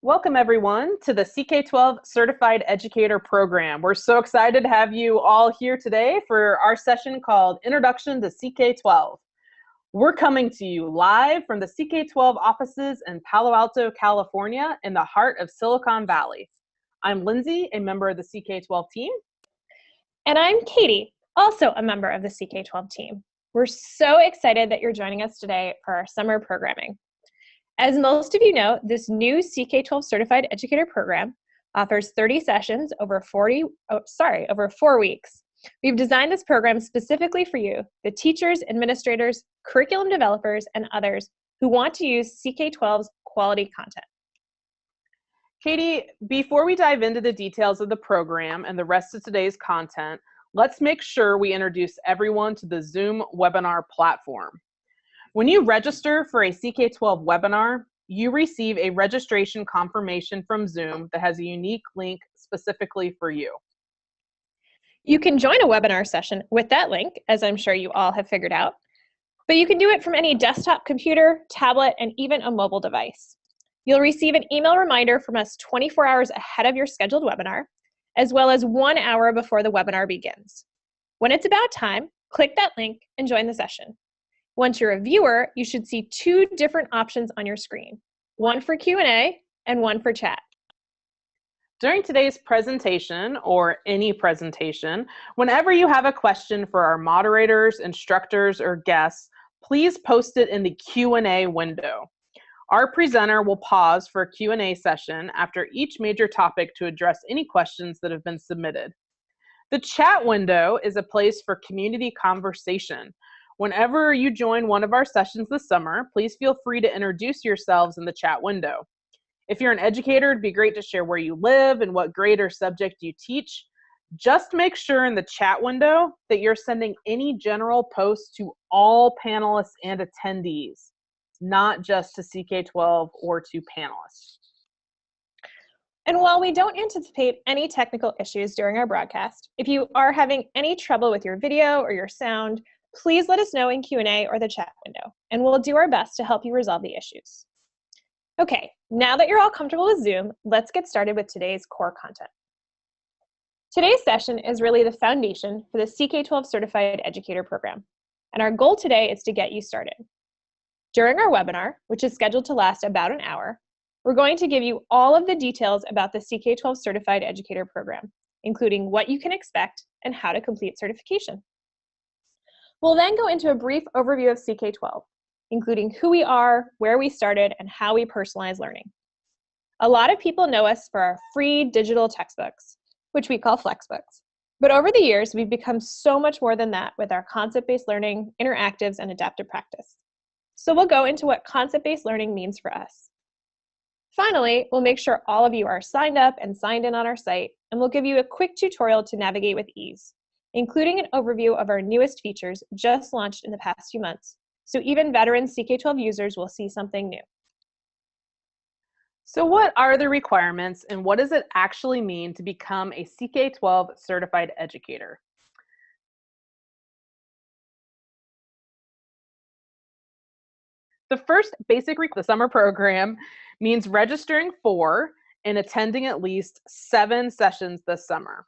Welcome everyone to the CK12 Certified Educator Program. We're so excited to have you all here today for our session called Introduction to CK12. We're coming to you live from the CK12 offices in Palo Alto, California, in the heart of Silicon Valley. I'm Lindsay, a member of the CK12 team. And I'm Katie, also a member of the CK12 team. We're so excited that you're joining us today for our summer programming. As most of you know, this new CK12 Certified Educator Program offers 30 sessions over 4 weeks. We've designed this program specifically for you, the teachers, administrators, curriculum developers, and others who want to use CK12's quality content. Katie, before we dive into the details of the program and the rest of today's content, let's make sure we introduce everyone to the Zoom webinar platform. When you register for a CK12 webinar, you receive a registration confirmation from Zoom that has a unique link specifically for you. You can join a webinar session with that link, as I'm sure you all have figured out, but you can do it from any desktop computer, tablet, and even a mobile device. You'll receive an email reminder from us 24 hours ahead of your scheduled webinar, as well as 1 hour before the webinar begins. When it's about time, click that link and join the session. Once you're a viewer, you should see 2 different options on your screen, one for Q&A and one for chat. During today's presentation, or any presentation, whenever you have a question for our moderators, instructors, or guests, please post it in the Q&A window. Our presenter will pause for a Q&A session after each major topic to address any questions that have been submitted. The chat window is a place for community conversation. Whenever you join one of our sessions this summer, please feel free to introduce yourselves in the chat window. If you're an educator, it'd be great to share where you live and what grade or subject you teach. Just make sure in the chat window that you're sending any general posts to all panelists and attendees, not just to CK12 or to panelists. And while we don't anticipate any technical issues during our broadcast, if you are having any trouble with your video or your sound, please let us know in Q&A or the chat window, and we'll do our best to help you resolve the issues. Okay, now that you're all comfortable with Zoom, let's get started with today's core content. Today's session is really the foundation for the CK12 Certified Educator Program, and our goal today is to get you started. During our webinar, which is scheduled to last about an hour, we're going to give you all of the details about the CK12 Certified Educator Program, including what you can expect and how to complete certification. We'll then go into a brief overview of CK12, including who we are, where we started, and how we personalize learning. A lot of people know us for our free digital textbooks, which we call Flexbooks. But over the years, we've become so much more than that with our concept-based learning, interactives, and adaptive practice. So we'll go into what concept-based learning means for us. Finally, we'll make sure all of you are signed up and signed in on our site, and we'll give you a quick tutorial to navigate with ease, including an overview of our newest features just launched in the past few months, so even veteran CK12 users will see something new. So what are the requirements and what does it actually mean to become a CK12 certified educator? The first basic requirement of the summer program means registering for and attending at least 7 sessions this summer.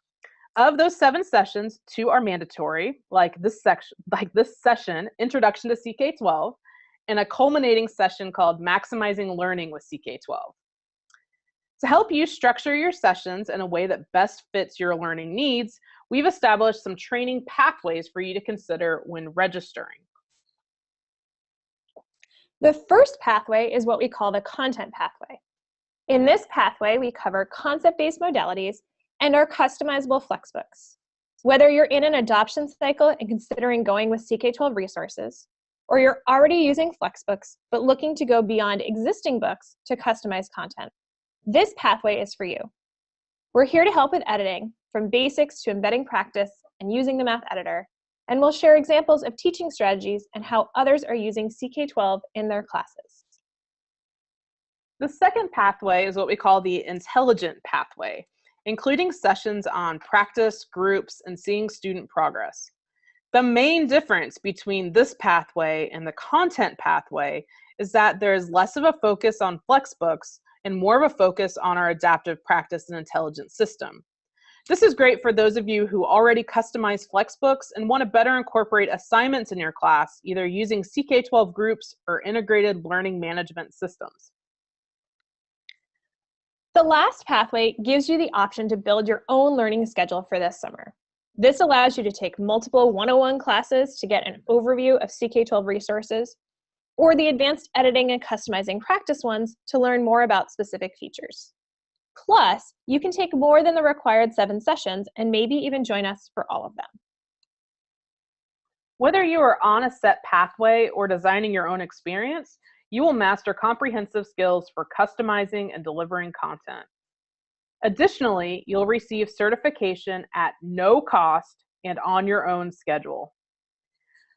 Of those 7 sessions, 2 are mandatory, like this session, Introduction to CK12, and a culminating session called Maximizing Learning with CK12. To help you structure your sessions in a way that best fits your learning needs, we've established some training pathways for you to consider when registering. The first pathway is what we call the content pathway. In this pathway, we cover concept-based modalities and our customizable Flexbooks. Whether you're in an adoption cycle and considering going with CK12 resources, or you're already using Flexbooks but looking to go beyond existing books to customize content, this pathway is for you. We're here to help with editing, from basics to embedding practice and using the math editor, and we'll share examples of teaching strategies and how others are using CK12 in their classes. The second pathway is what we call the intelligent pathway, including sessions on practice, groups, and seeing student progress. The main difference between this pathway and the content pathway is that there is less of a focus on Flexbooks and more of a focus on our adaptive practice and intelligence system. This is great for those of you who already customize Flexbooks and want to better incorporate assignments in your class, either using CK12 groups or integrated learning management systems. The last pathway gives you the option to build your own learning schedule for this summer. This allows you to take multiple 101 classes to get an overview of CK12 resources, or the advanced editing and customizing practice ones to learn more about specific features. Plus, you can take more than the required 7 sessions and maybe even join us for all of them. Whether you are on a set pathway or designing your own experience, you will master comprehensive skills for customizing and delivering content. Additionally, you'll receive certification at no cost and on your own schedule.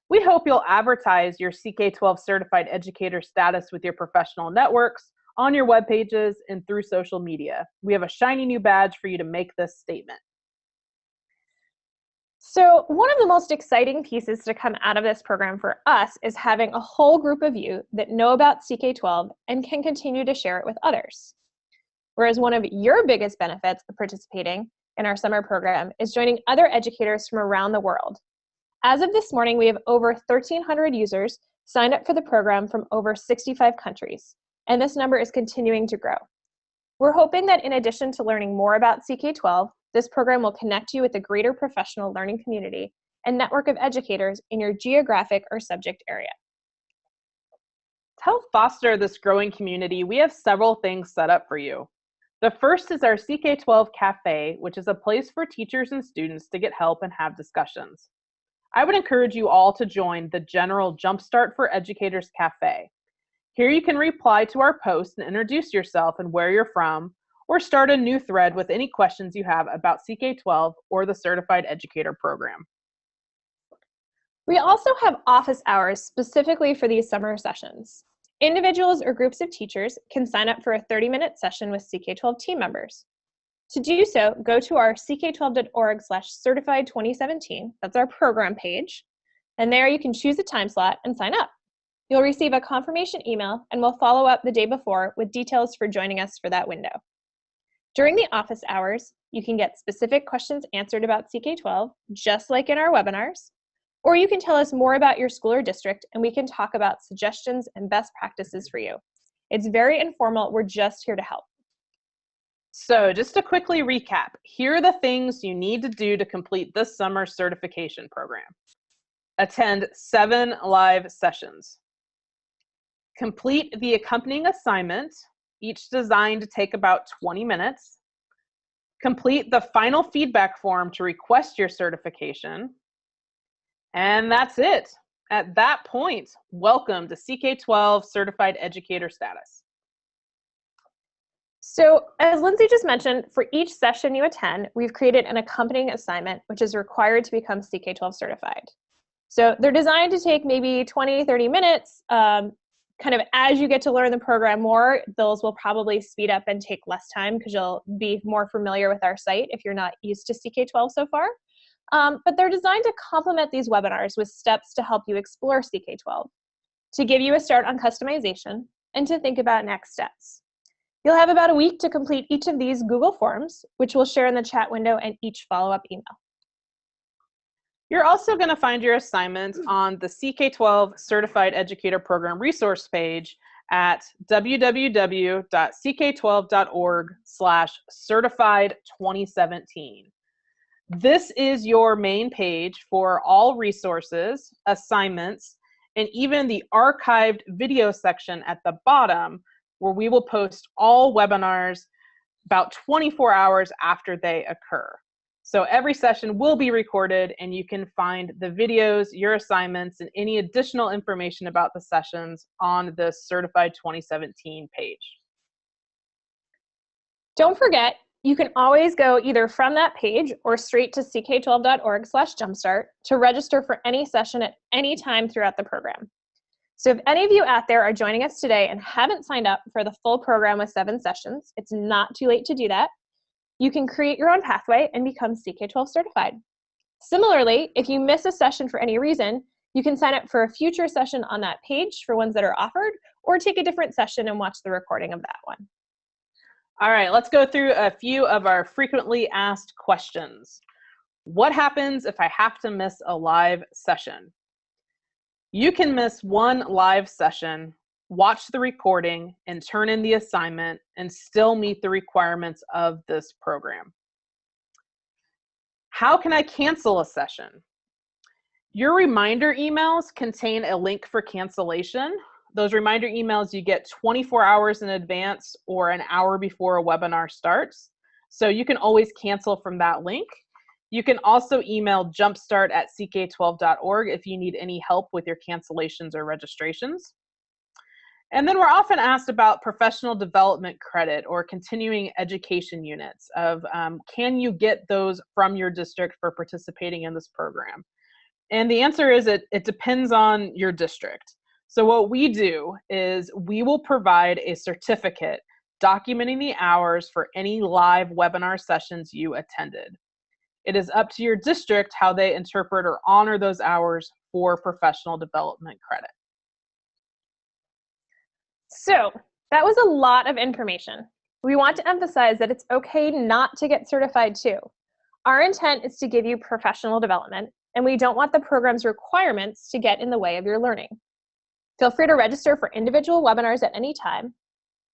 We hope you'll advertise your CK12 Certified Educator status with your professional networks, on your web pages, and through social media. We have a shiny new badge for you to make this statement. So one of the most exciting pieces to come out of this program for us is having a whole group of you that know about CK12 and can continue to share it with others. Whereas one of your biggest benefits of participating in our summer program is joining other educators from around the world. As of this morning, we have over 1,300 users signed up for the program from over 65 countries, and this number is continuing to grow. We're hoping that in addition to learning more about CK12, this program will connect you with a greater professional learning community and network of educators in your geographic or subject area. To help foster this growing community, we have several things set up for you. The first is our CK12 Cafe, which is a place for teachers and students to get help and have discussions. I would encourage you all to join the general Jumpstart for Educators Cafe. Here you can reply to our post and introduce yourself and where you're from, or start a new thread with any questions you have about CK12 or the Certified Educator program. We also have office hours specifically for these summer sessions. Individuals or groups of teachers can sign up for a 30-minute session with CK12 team members. To do so, go to our ck12.org/certified2017, that's our program page, and there you can choose a time slot and sign up. You'll receive a confirmation email and we'll follow up the day before with details for joining us for that window. During the office hours, you can get specific questions answered about CK12, just like in our webinars, or you can tell us more about your school or district and we can talk about suggestions and best practices for you. It's very informal, we're just here to help. So just to quickly recap, here are the things you need to do to complete this summer certification program. Attend 7 live sessions. Complete the accompanying assignment, each designed to take about 20 minutes. Complete the final feedback form to request your certification. And that's it. At that point, welcome to CK12 Certified Educator status. So as Lindsay just mentioned, for each session you attend, we've created an accompanying assignment, which is required to become CK12 certified. So they're designed to take maybe 20, 30 minutes. Kind of as you get to learn the program more, those will probably speed up and take less time because you'll be more familiar with our site if you're not used to CK12 so far. But they're designed to complement these webinars with steps to help you explore CK12, to give you a start on customization, and to think about next steps. You'll have about a week to complete each of these Google Forms, which we'll share in the chat window and each follow-up email. You're also going to find your assignments on the CK12 Certified Educator Program resource page at www.ck12.org/certified2017. This is your main page for all resources, assignments, and even the archived video section at the bottom, where we will post all webinars about 24 hours after they occur. So every session will be recorded and you can find the videos, your assignments, and any additional information about the sessions on the Certified 2017 page. Don't forget, you can always go either from that page or straight to ck12.org/jumpstart to register for any session at any time throughout the program. So if any of you out there are joining us today and haven't signed up for the full program with 7 sessions, it's not too late to do that. You can create your own pathway and become CK12 certified. Similarly, if you miss a session for any reason, you can sign up for a future session on that page for ones that are offered, or take a different session and watch the recording of that one. All right, let's go through a few of our frequently asked questions. What happens if I have to miss a live session? You can miss one live session, watch the recording, and turn in the assignment and still meet the requirements of this program. How can I cancel a session? Your reminder emails contain a link for cancellation. Those reminder emails you get 24 hours in advance or an hour before a webinar starts. So you can always cancel from that link. You can also email jumpstart@ck12.org if you need any help with your cancellations or registrations. And then we're often asked about professional development credit or continuing education units of can you get those from your district for participating in this program? And the answer is it depends on your district. So what we do is we will provide a certificate documenting the hours for any live webinar sessions you attended. It is up to your district how they interpret or honor those hours for professional development credit. So that was a lot of information. We want to emphasize that it's okay not to get certified too. Our intent is to give you professional development, and we don't want the program's requirements to get in the way of your learning. Feel free to register for individual webinars at any time,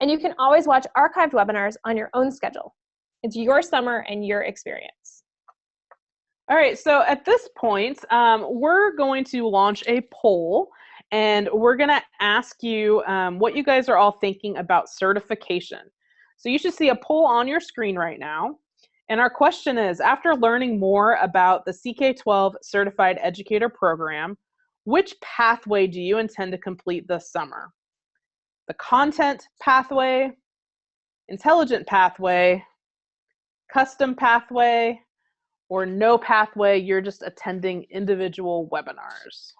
and you can always watch archived webinars on your own schedule. It's your summer and your experience. All right, so at this point, we're going to launch a poll, and we're going to ask you what you guys are all thinking about certification. So you should see a poll on your screen right now. And our question is, after learning more about the CK12 Certified Educator Program, which pathway do you intend to complete this summer? The content pathway, intelligent pathway, custom pathway, or no pathway, you're just attending individual webinars?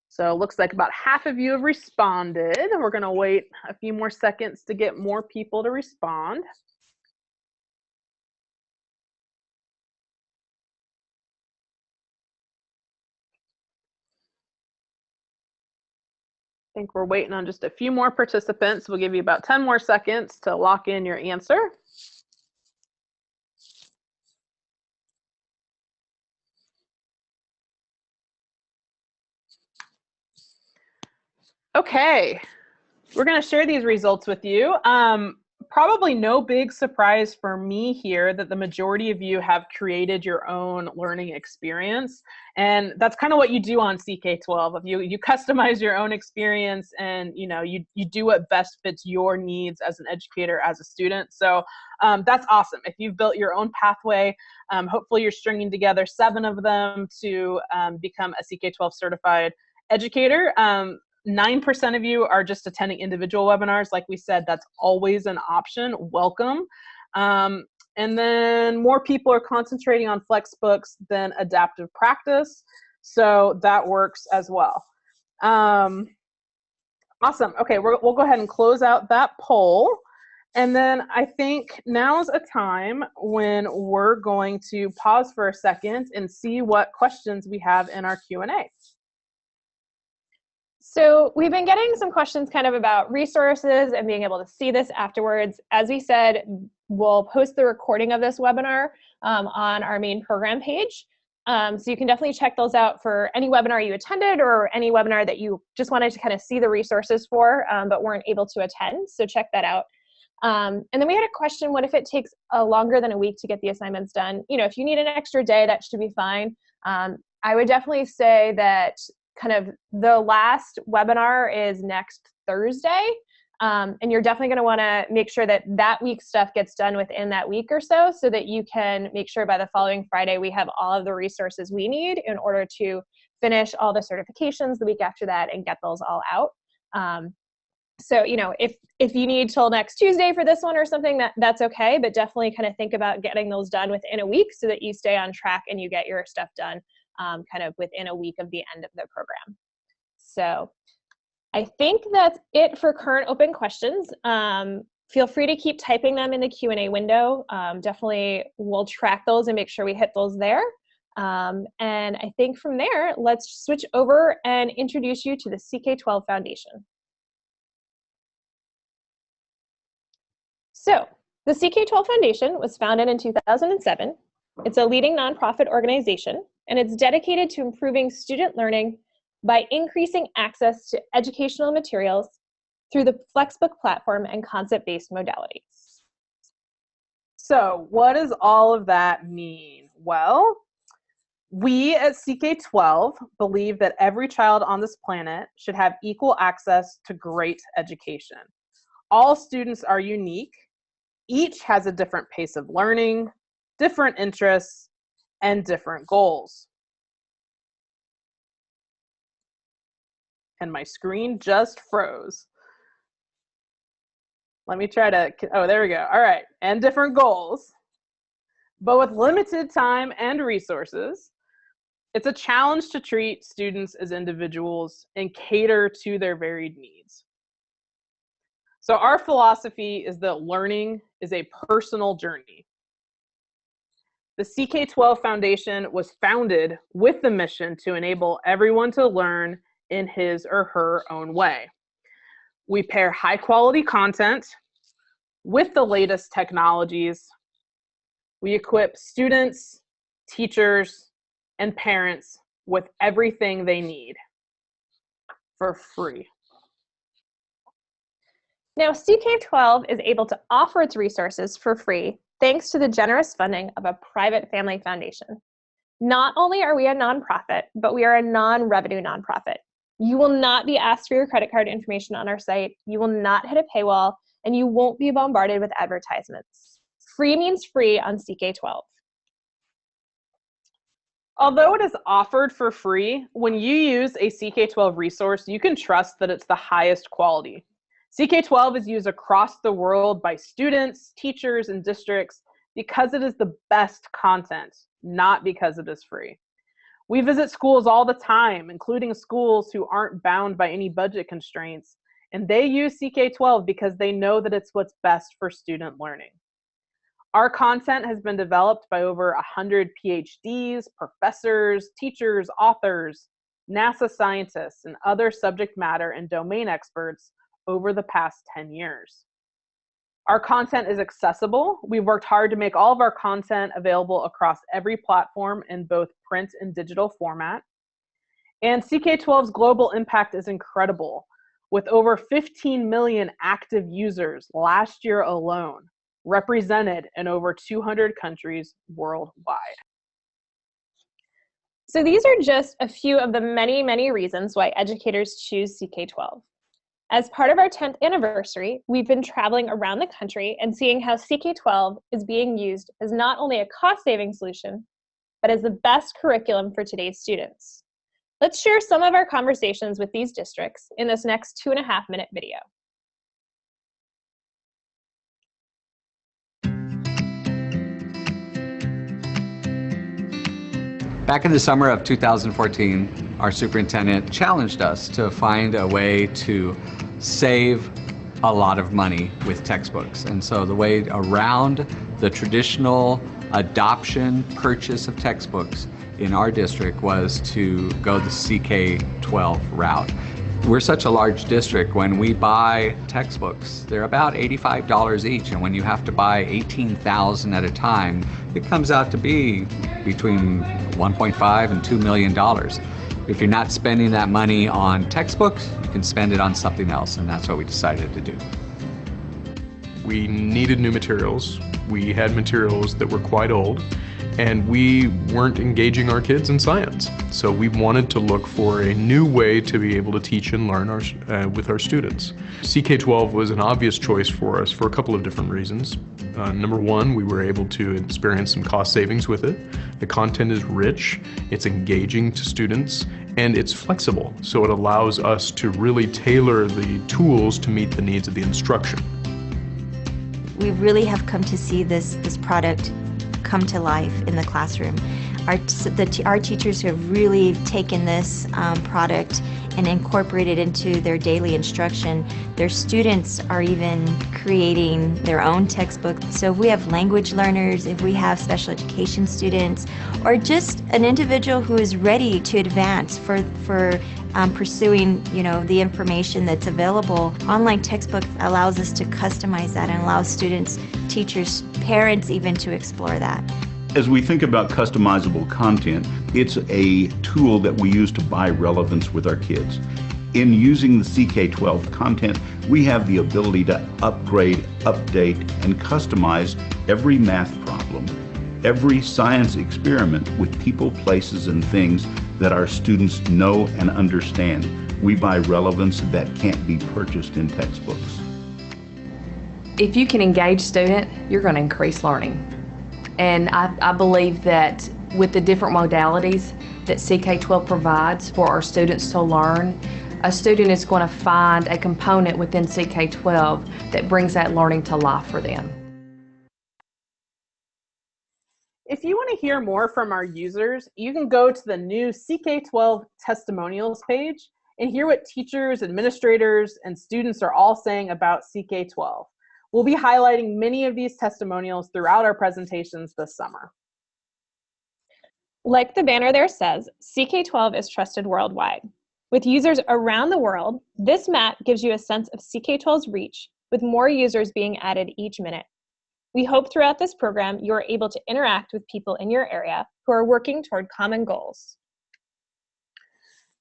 So it looks like about half of you have responded. We're going to wait a few more seconds to get more people to respond. I think we're waiting on just a few more participants. We'll give you about 10 more seconds to lock in your answer. Okay, we're going to share these results with you. Probably no big surprise for me here that the majority of you have created your own learning experience. And that's kind of what you do on CK12. You customize your own experience, and you do what best fits your needs as an educator, as a student. So that's awesome. If you've built your own pathway, hopefully you're stringing together 7 of them to become a CK12 certified educator. 9% of you are just attending individual webinars. Like we said, that's always an option. Welcome. And then more people are concentrating on Flexbooks than adaptive practice. So that works as well. Awesome. Okay, we'll go ahead and close out that poll. And then I think now's a time when we're going to pause for a second and see what questions we have in our Q&A. So we've been getting some questions kind of about resources and being able to see this afterwards. As we said, we'll post the recording of this webinar on our main program page. So you can definitely check those out for any webinar you attended or any webinar that you just wanted to kind of see the resources for but weren't able to attend. So check that out. And then we had a question, what if it takes longer than a week to get the assignments done? If you need an extra day, that should be fine. I would definitely say that kind of the last webinar is next Thursday. And you're definitely going to want to make sure that that week's stuff gets done within that week or so that you can make sure by the following Friday we have all of the resources we need in order to finish all the certifications the week after that and get those all out. So, if you need till next Tuesday for this one or something, that's okay, but definitely kind of think about getting those done within a week so that you stay on track and you get your stuff done kind of within a week of the end of the program. So I think that's it for current open questions. Feel free to keep typing them in the Q&A window. Definitely we'll track those and make sure we hit those there. And I think from there, let's switch over and introduce you to the CK12 Foundation. So, the CK12 Foundation was founded in 2007. It's a leading nonprofit organization, and it's dedicated to improving student learning by increasing access to educational materials through the Flexbook platform and concept-based modalities. So, what does all of that mean? Well, we at CK12 believe that every child on this planet should have equal access to great education. All students are unique. Each has a different pace of learning, different interests, and different goals. And my screen just froze. Let me try to, oh, there we go. All right, and different goals. But with limited time and resources, it's a challenge to treat students as individuals and cater to their varied needs. So our philosophy is that learning is a personal journey. The CK12 Foundation was founded with the mission to enable everyone to learn in his or her own way. We pair high quality content with the latest technologies. We equip students, teachers, and parents with everything they need for free. Now, CK12 is able to offer its resources for free thanks to the generous funding of a private family foundation. Not only are we a nonprofit, but we are a non-revenue nonprofit. You will not be asked for your credit card information on our site, you will not hit a paywall, and you won't be bombarded with advertisements. Free means free on CK12. Although it is offered for free, when you use a CK12 resource, you can trust that it's the highest quality. CK12 is used across the world by students, teachers, and districts because it is the best content, not because it is free. We visit schools all the time, including schools who aren't bound by any budget constraints, and they use CK12 because they know that it's what's best for student learning. Our content has been developed by over 100 PhDs, professors, teachers, authors, NASA scientists, and other subject matter and domain experts over the past 10 years. Our content is accessible. We've worked hard to make all of our content available across every platform in both print and digital format. And CK12's global impact is incredible, with over 15 million active users last year alone, represented in over 200 countries worldwide. So these are just a few of the many, many reasons why educators choose CK12. As part of our 10th anniversary, we've been traveling around the country and seeing how CK12 is being used as not only a cost-saving solution, but as the best curriculum for today's students. Let's share some of our conversations with these districts in this next 2.5-minute video. Back in the summer of 2014, our superintendent challenged us to find a way to save a lot of money with textbooks. And so the way around the traditional adoption purchase of textbooks in our district was to go the CK12 route. We're such a large district, when we buy textbooks, they're about $85 each, and when you have to buy 18,000 at a time, it comes out to be between $1.5 and $2 million. If you're not spending that money on textbooks, you can spend it on something else, and that's what we decided to do. We needed new materials. We had materials that were quite old, and we weren't engaging our kids in science. So we wanted to look for a new way to be able to teach and learn with our students. CK12 was an obvious choice for us for a couple of different reasons. Number one, we were able to experience some cost savings with it. The content is rich, it's engaging to students, and it's flexible. So it allows us to really tailor the tools to meet the needs of the instruction. We really have come to see this product come to life in the classroom. Our teachers have really taken this product and incorporated it into their daily instruction. Their students are even creating their own textbook. So if we have language learners, if we have special education students, or just an individual who is ready to advance for pursuing, the information that's available. Online textbook allows us to customize that and allows students, teachers, parents even to explore that. As we think about customizable content, it's a tool that we use to buy relevance with our kids. In using the CK12 content, we have the ability to upgrade, update, and customize every math problem, every science experiment with people, places, and things that our students know and understand. We buy relevance that can't be purchased in textbooks. If you can engage student, you're going to increase learning. And I believe that with the different modalities that CK12 provides for our students to learn, a student is going to find a component within CK12 that brings that learning to life for them. If you want to hear more from our users, you can go to the new CK12 Testimonials page and hear what teachers, administrators, and students are all saying about CK12. We'll be highlighting many of these testimonials throughout our presentations this summer. Like the banner there says, CK12 is trusted worldwide. With users around the world, this map gives you a sense of CK12's reach, with more users being added each minute. We hope throughout this program you are able to interact with people in your area who are working toward common goals.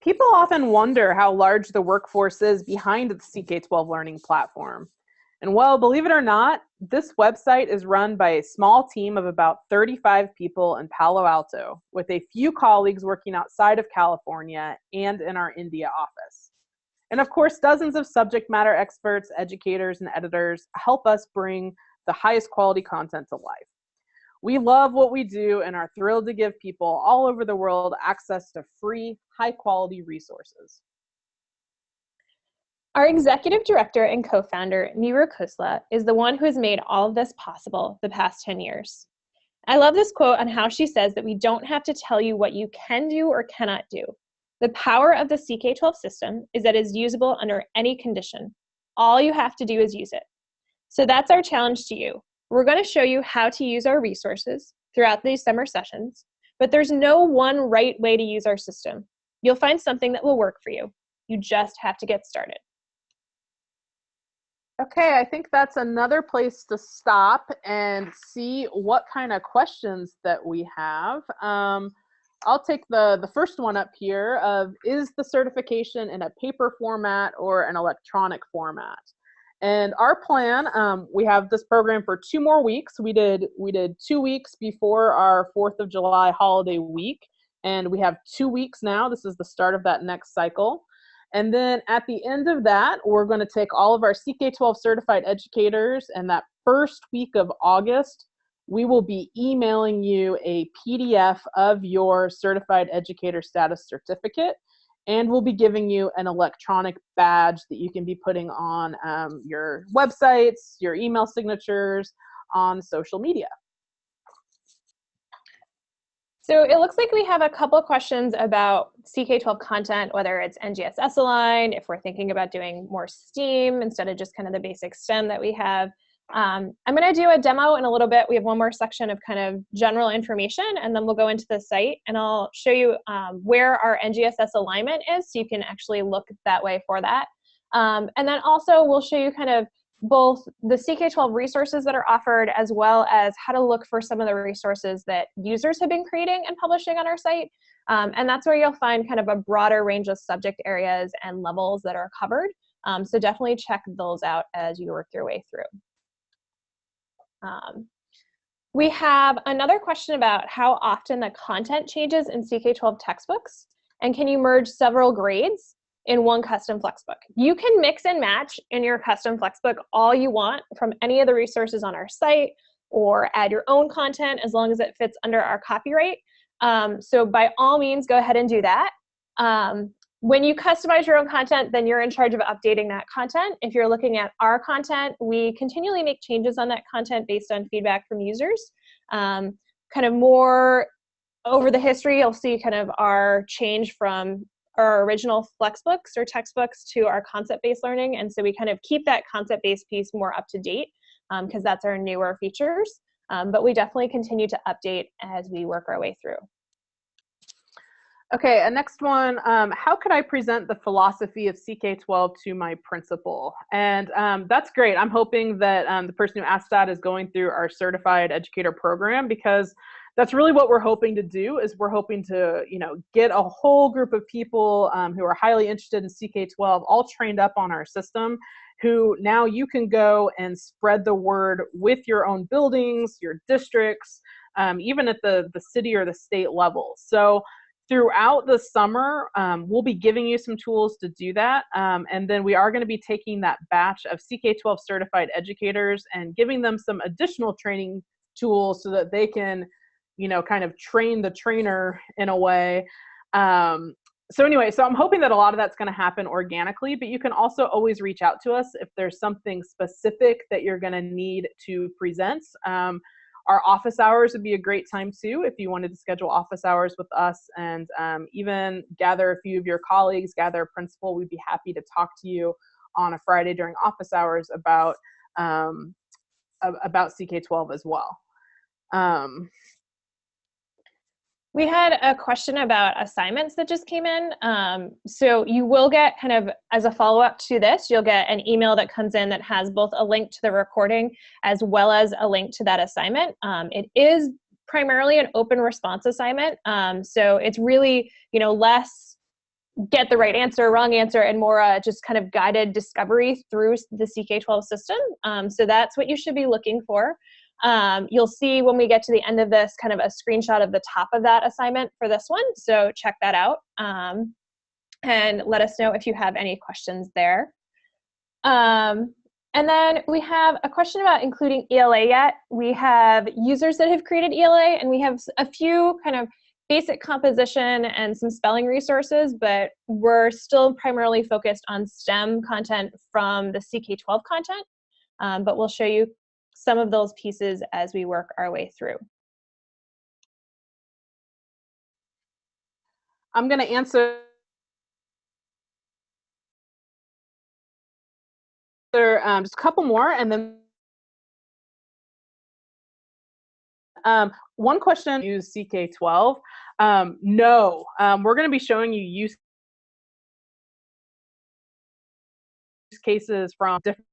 People often wonder how large the workforce is behind the CK12 learning platform. And well, believe it or not, this website is run by a small team of about 35 people in Palo Alto, with a few colleagues working outside of California and in our India office. And of course, dozens of subject matter experts, educators, and editors help us bring the highest quality content to life. We love what we do and are thrilled to give people all over the world access to free, high-quality resources. Our executive director and co-founder, Mira, Costa, is the one who has made all of this possible the past 10 years. I love this quote on how she says that we don't have to tell you what you can do or cannot do. The power of the CK12 system is that it is usable under any condition. All you have to do is use it. So that's our challenge to you. We're going to show you how to use our resources throughout these summer sessions, but there's no one right way to use our system. You'll find something that will work for you. You just have to get started. Okay, I think that's another place to stop and see what kind of questions that we have. I'll take the first one up here of, is the certification in a paper format or an electronic format? And our plan, we have this program for 2 more weeks. We did 2 weeks before our 4th of July holiday week, and we have 2 weeks now. This is the start of that next cycle. And then at the end of that, we're going to take all of our CK12 certified educators, and that first week of August, we will be emailing you a PDF of your certified educator status certificate, and we'll be giving you an electronic badge that you can be putting on your websites, your email signatures, on social media. So it looks like we have a couple of questions about CK12 content, whether it's NGSS aligned, if we're thinking about doing more STEAM instead of just kind of the basic STEM that we have. I'm going to do a demo in a little bit. We have one more section of kind of general information, and then we'll go into the site, and I'll show you where our NGSS alignment is, so you can actually look that way for that. And then also we'll show you kind of both the CK12 resources that are offered, as well as how to look for some of the resources that users have been creating and publishing on our site. And that's where you'll find kind of a broader range of subject areas and levels that are covered. So definitely check those out as you work your way through. We have another question about how often the content changes in CK12 textbooks, and can you merge several grades in one custom Flexbook? You can mix and match in your custom Flexbook all you want from any of the resources on our site, or add your own content as long as it fits under our copyright. So by all means, go ahead and do that. When you customize your own content, then you're in charge of updating that content. If you're looking at our content, we continually make changes on that content based on feedback from users. Kind of more over the history, you'll see kind of our change from our original Flexbooks or textbooks to our concept-based learning. And so we kind of keep that concept-based piece more up to date because that's our newer features. But we definitely continue to update as we work our way through. Okay, a next one, how could I present the philosophy of CK12 to my principal? And that's great. I'm hoping that the person who asked that is going through our certified educator program, because that's really what we're hoping to do. Is we're hoping to, get a whole group of people who are highly interested in CK12 all trained up on our system, who now you can go and spread the word with your own buildings, your districts, even at the city or the state level. So throughout the summer, we'll be giving you some tools to do that. And then we are going to be taking that batch of CK12 certified educators and giving them some additional training tools so that they can, kind of train the trainer in a way. So anyway, so I'm hoping that a lot of that's going to happen organically, but you can also always reach out to us if there's something specific that you're going to need to present. Our office hours would be a great time too, if you wanted to schedule office hours with us, and even gather a few of your colleagues, gather a principal. We'd be happy to talk to you on a Friday during office hours about CK12 as well. We had a question about assignments that just came in. So you will get, kind of as a follow-up to this, you'll get an email that comes in that has both a link to the recording as well as a link to that assignment. It is primarily an open response assignment. So it's really, less get the right answer, wrong answer, and more just kind of guided discovery through the CK12 system. So that's what you should be looking for. You'll see when we get to the end of this kind of a screenshot of the top of that assignment for this one. So check that out and let us know if you have any questions there. And then we have a question about including ELA yet. We have users that have created ELA, and we have a few kind of basic composition and some spelling resources, but we're still primarily focused on STEM content from the CK12 content, but we'll show you some of those pieces as we work our way through. I'm going to answer just a couple more, and then one question, use CK12. No, we're going to be showing you use cases from different.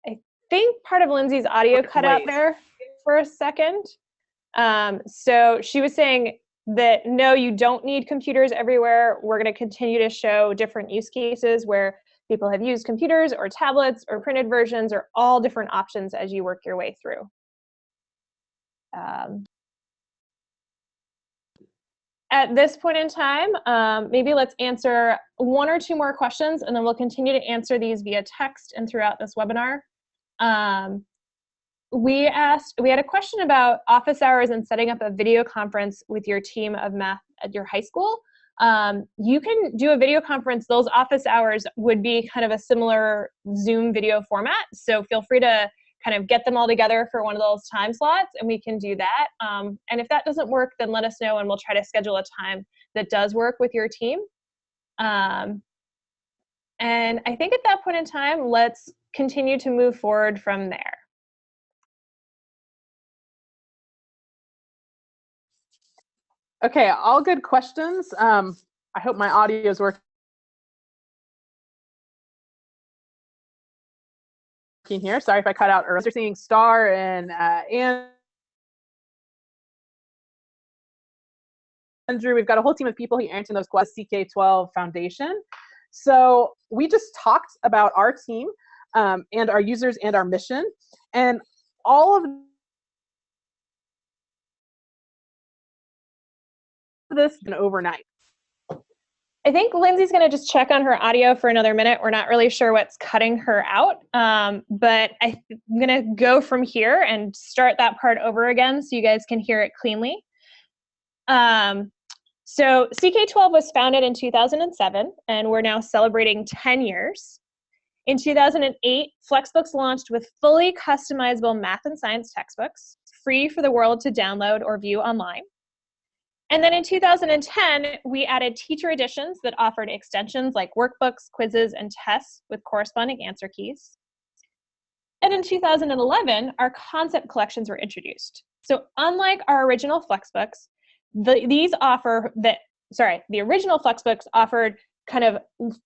I think part of Lindsay's audio cut out there for a second. So she was saying that no, you don't need computers everywhere. We're going to continue to show different use cases where people have used computers or tablets or printed versions or all different options as you work your way through. At this point in time, maybe let's answer one or two more questions, and then we'll continue to answer these via text and throughout this webinar. We had a question about office hours and setting up a video conference with your team of math at your high school. You can do a video conference. Those office hours would be kind of a similar Zoom video format. So feel free to kind of get them all together for one of those time slots, and we can do that. And if that doesn't work, then let us know, and we'll try to schedule a time that does work with your team. And I think at that point in time, let's continue to move forward from there. Okay, all good questions. I hope my audio is working here. Sorry if I cut out earlier. You're seeing Star and Andrew. We've got a whole team of people here answering those questions. CK12 Foundation. So we just talked about our team and our users and our mission, and all of this overnight. I think Lindsay's going to just check on her audio for another minute. We're not really sure what's cutting her out, but I'm going to go from here and start that part over again so you guys can hear it cleanly. So CK12 was founded in 2007, and we're now celebrating 10 years. In 2008, Flexbooks launched with fully customizable math and science textbooks, free for the world to download or view online. And then in 2010, we added teacher editions that offered extensions like workbooks, quizzes, and tests with corresponding answer keys. And in 2011, our concept collections were introduced. So unlike our original Flexbooks, These offer the original Flexbooks offered kind of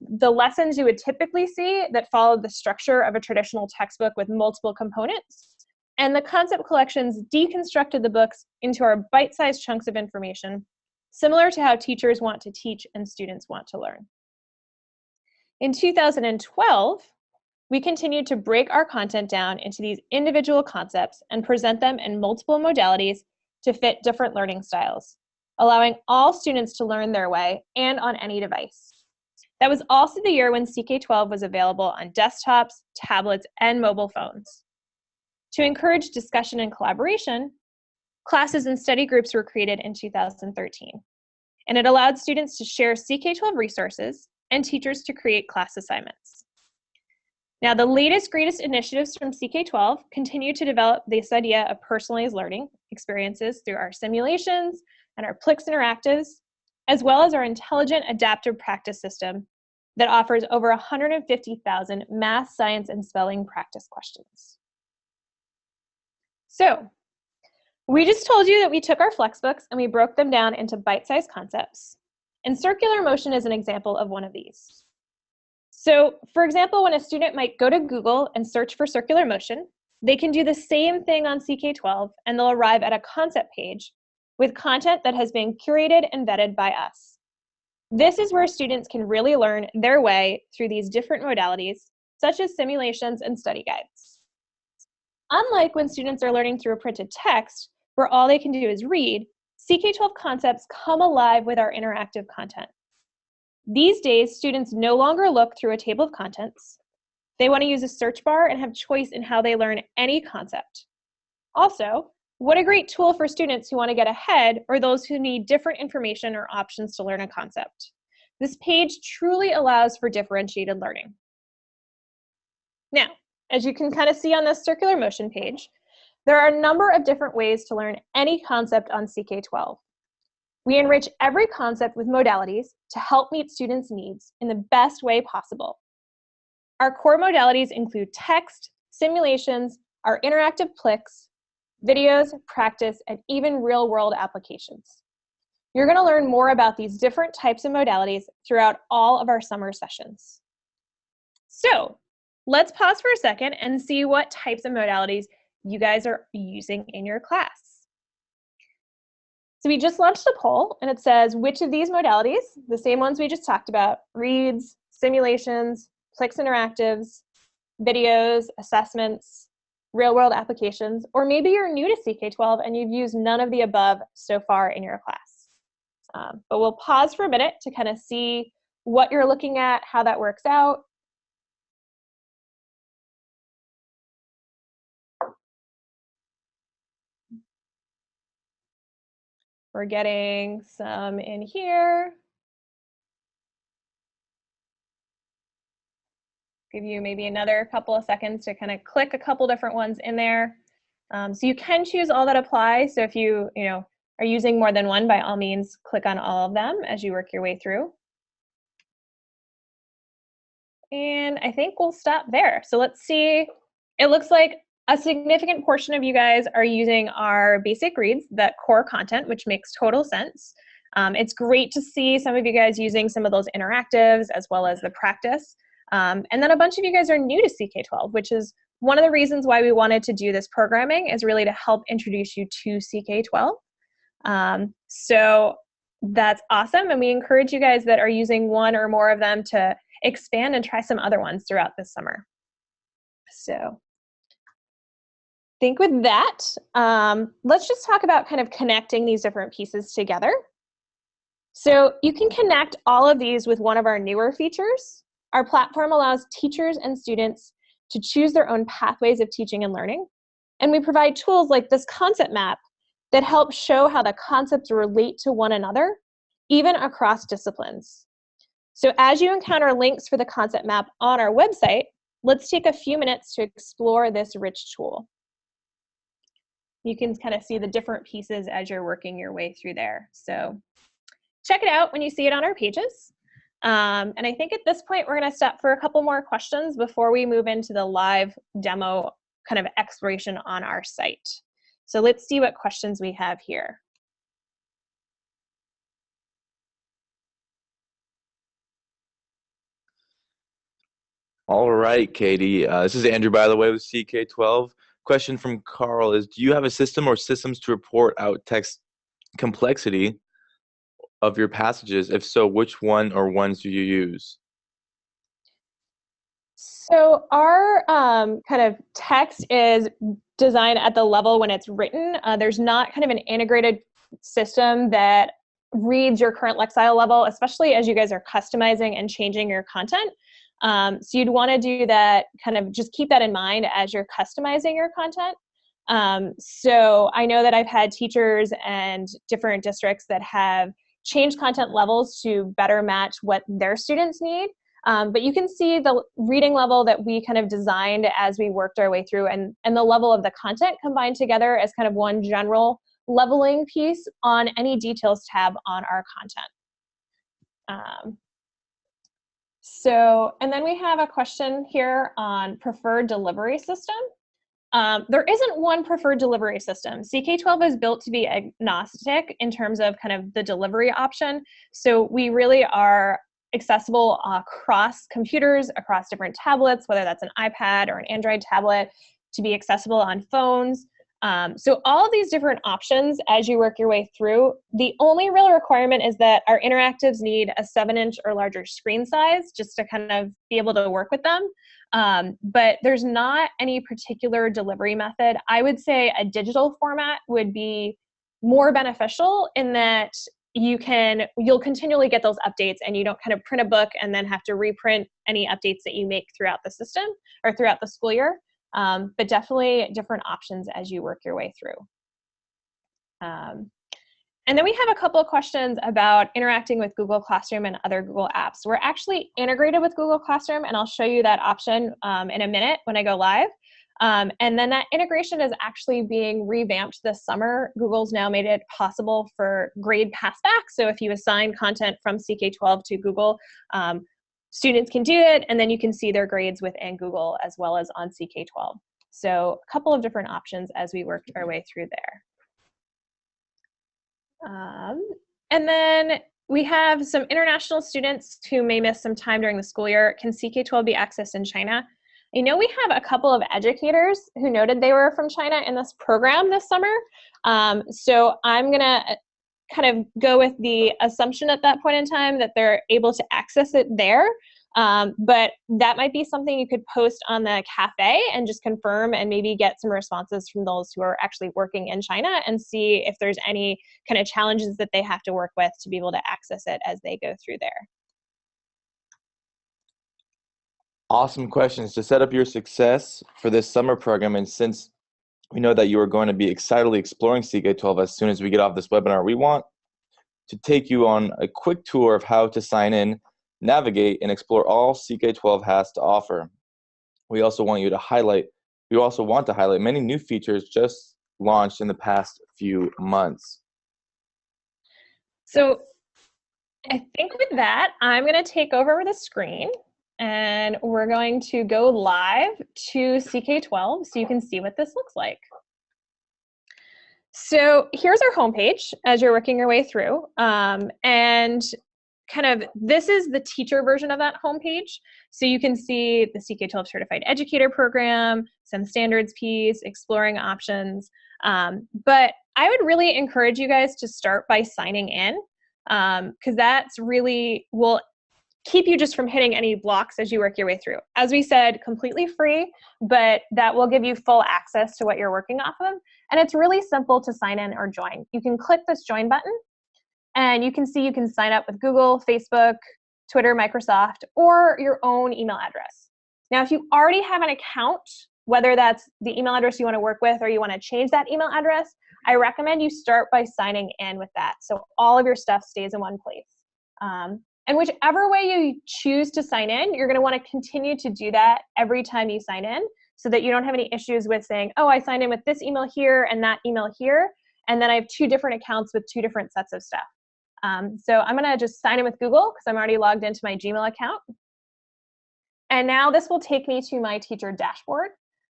the lessons you would typically see that followed the structure of a traditional textbook with multiple components. And the concept collections deconstructed the books into our bite-sized chunks of information, similar to how teachers want to teach and students want to learn. In 2012, we continued to break our content down into these individual concepts and present them in multiple modalities to fit different learning styles, allowing all students to learn their way and on any device. That was also the year when CK12 was available on desktops, tablets, and mobile phones. To encourage discussion and collaboration, classes and study groups were created in 2013, and it allowed students to share CK12 resources and teachers to create class assignments. Now, the latest, greatest initiatives from CK12 continue to develop this idea of personalized learning experiences through our simulations and our Plix interactives, as well as our intelligent adaptive practice system that offers over 150,000 math, science, and spelling practice questions. So, we just told you that we took our Flexbooks and we broke them down into bite-sized concepts. And circular motion is an example of one of these. So, for example, when a student might go to Google and search for circular motion, they can do the same thing on CK12 and they'll arrive at a concept page with content that has been curated and vetted by us. This is where students can really learn their way through these different modalities, such as simulations and study guides. Unlike when students are learning through a printed text, where all they can do is read, CK12 concepts come alive with our interactive content. These days, students no longer look through a table of contents. They want to use a search bar and have choice in how they learn any concept. Also, what a great tool for students who want to get ahead or those who need different information or options to learn a concept. This page truly allows for differentiated learning. Now, as you can kind of see on this circular motion page, there are a number of different ways to learn any concept on CK12. We enrich every concept with modalities to help meet students' needs in the best way possible. Our core modalities include text, simulations, our interactive Plix, videos, practice, and even real-world applications. You're going to learn more about these different types of modalities throughout all of our summer sessions. So, let's pause for a second and see what types of modalities you guys are using in your class. So we just launched a poll, and it says which of these modalities, the same ones we just talked about, reads, simulations, Plix interactives, videos, assessments, real-world applications, or maybe you're new to CK12 and you've used none of the above so far in your class. But we'll pause for a minute to kind of see what you're looking at, how that works out. We're getting some in here. Give you maybe another couple of seconds to kind of click a couple different ones in there. So you can choose all that apply. So if you are using more than one, by all means, click on all of them as you work your way through. And I think we'll stop there. So let's see. It looks like a significant portion of you guys are using our basic reads, that core content, which makes total sense. It's great to see some of you guys using some of those interactives as well as the practice. And then a bunch of you guys are new to CK12, which is one of the reasons why we wanted to do this programming, is really to help introduce you to CK12. So that's awesome. And we encourage you guys that are using one or more of them to expand and try some other ones throughout this summer. So I think with that, let's just talk about kind of connecting these different pieces together. So you can connect all of these with one of our newer features. Our platform allows teachers and students to choose their own pathways of teaching and learning. And we provide tools like this concept map that help show how the concepts relate to one another, even across disciplines. So as you encounter links for the concept map on our website, let's take a few minutes to explore this rich tool. You can kind of see the different pieces as you're working your way through there. So check it out when you see it on our pages. And I think at this point, we're going to stop for a couple more questions before we move into the live demo kind of exploration on our site. So let's see what questions we have here. All right, Katie. This is Andrew, by the way, with CK12. Question from Carl is, do you have a system or systems to report out text complexity of your passages? If so, which one or ones do you use? So our kind of text is designed at the level when it's written. There's not kind of an integrated system that reads your current lexile level, especially as you guys are customizing and changing your content. So you'd want to do that, kind of just keep that in mind as you're customizing your content. So I know that I've had teachers and different districts that have changed content levels to better match what their students need. But you can see the reading level that we kind of designed as we worked our way through, and the level of the content combined together as kind of one general leveling piece on any details tab on our content. And then we have a question here on preferred delivery system. There isn't one preferred delivery system. CK12 is built to be agnostic in terms of kind of the delivery option. So we really are accessible across computers, across different tablets, whether that's an iPad or an Android tablet, to be accessible on phones. So all of these different options as you work your way through, the only real requirement is that our interactives need a 7-inch or larger screen size just to kind of be able to work with them. But there's not any particular delivery method. I would say a digital format would be more beneficial in that you'll continually get those updates and you don't kind of print a book and then have to reprint any updates that you make throughout the system or throughout the school year. But definitely different options as you work your way through. And then we have a couple of questions about interacting with Google Classroom and other Google apps. We're actually integrated with Google Classroom, and I'll show you that option in a minute when I go live. And then that integration is actually being revamped this summer. Google's now made it possible for grade passback. So if you assign content from CK12 to Google, students can do it, and then you can see their grades within Google as well as on CK12. So a couple of different options as we worked our way through there. And then we have some international students who may miss some time during the school year. Can CK12 be accessed in China? I know we have a couple of educators who noted they were from China in this program this summer. So I'm gonna kind of go with the assumption at that point in time that they're able to access it there. But that might be something you could post on the cafe and just confirm and maybe get some responses from those who are actually working in China and see if there's any kind of challenges that they have to work with to be able to access it as they go through there. Awesome questions. To set up your success for this summer program, and since we know that you are going to be excitedly exploring CK12 as soon as we get off this webinar, we want to take you on a quick tour of how to sign in, navigate, and explore all CK12 has to offer. We also want to highlight many new features just launched in the past few months. So I think with that, I'm going to take over the screen and we're going to go live to CK12 so you can see what this looks like. So here's our homepage as you're working your way through. And kind of this is the teacher version of that homepage. So you can see the CK12 Certified Educator program, some standards piece, exploring options. But I would really encourage you guys to start by signing in because that's really will keep you just from hitting any blocks as you work your way through. As we said, completely free, but that will give you full access to what you're working off of. And it's really simple to sign in or join. You can click this join button and you can see you can sign up with Google, Facebook, Twitter, Microsoft, or your own email address. Now, if you already have an account, whether that's the email address you want to work with or you want to change that email address, I recommend you start by signing in with that. So all of your stuff stays in one place. And whichever way you choose to sign in, you're going to want to continue to do that every time you sign in so that you don't have any issues with saying, oh, I signed in with this email here and that email here, and then I have two different accounts with two different sets of stuff. So I'm going to just sign in with Google because I'm already logged into my Gmail account. And now this will take me to my teacher dashboard.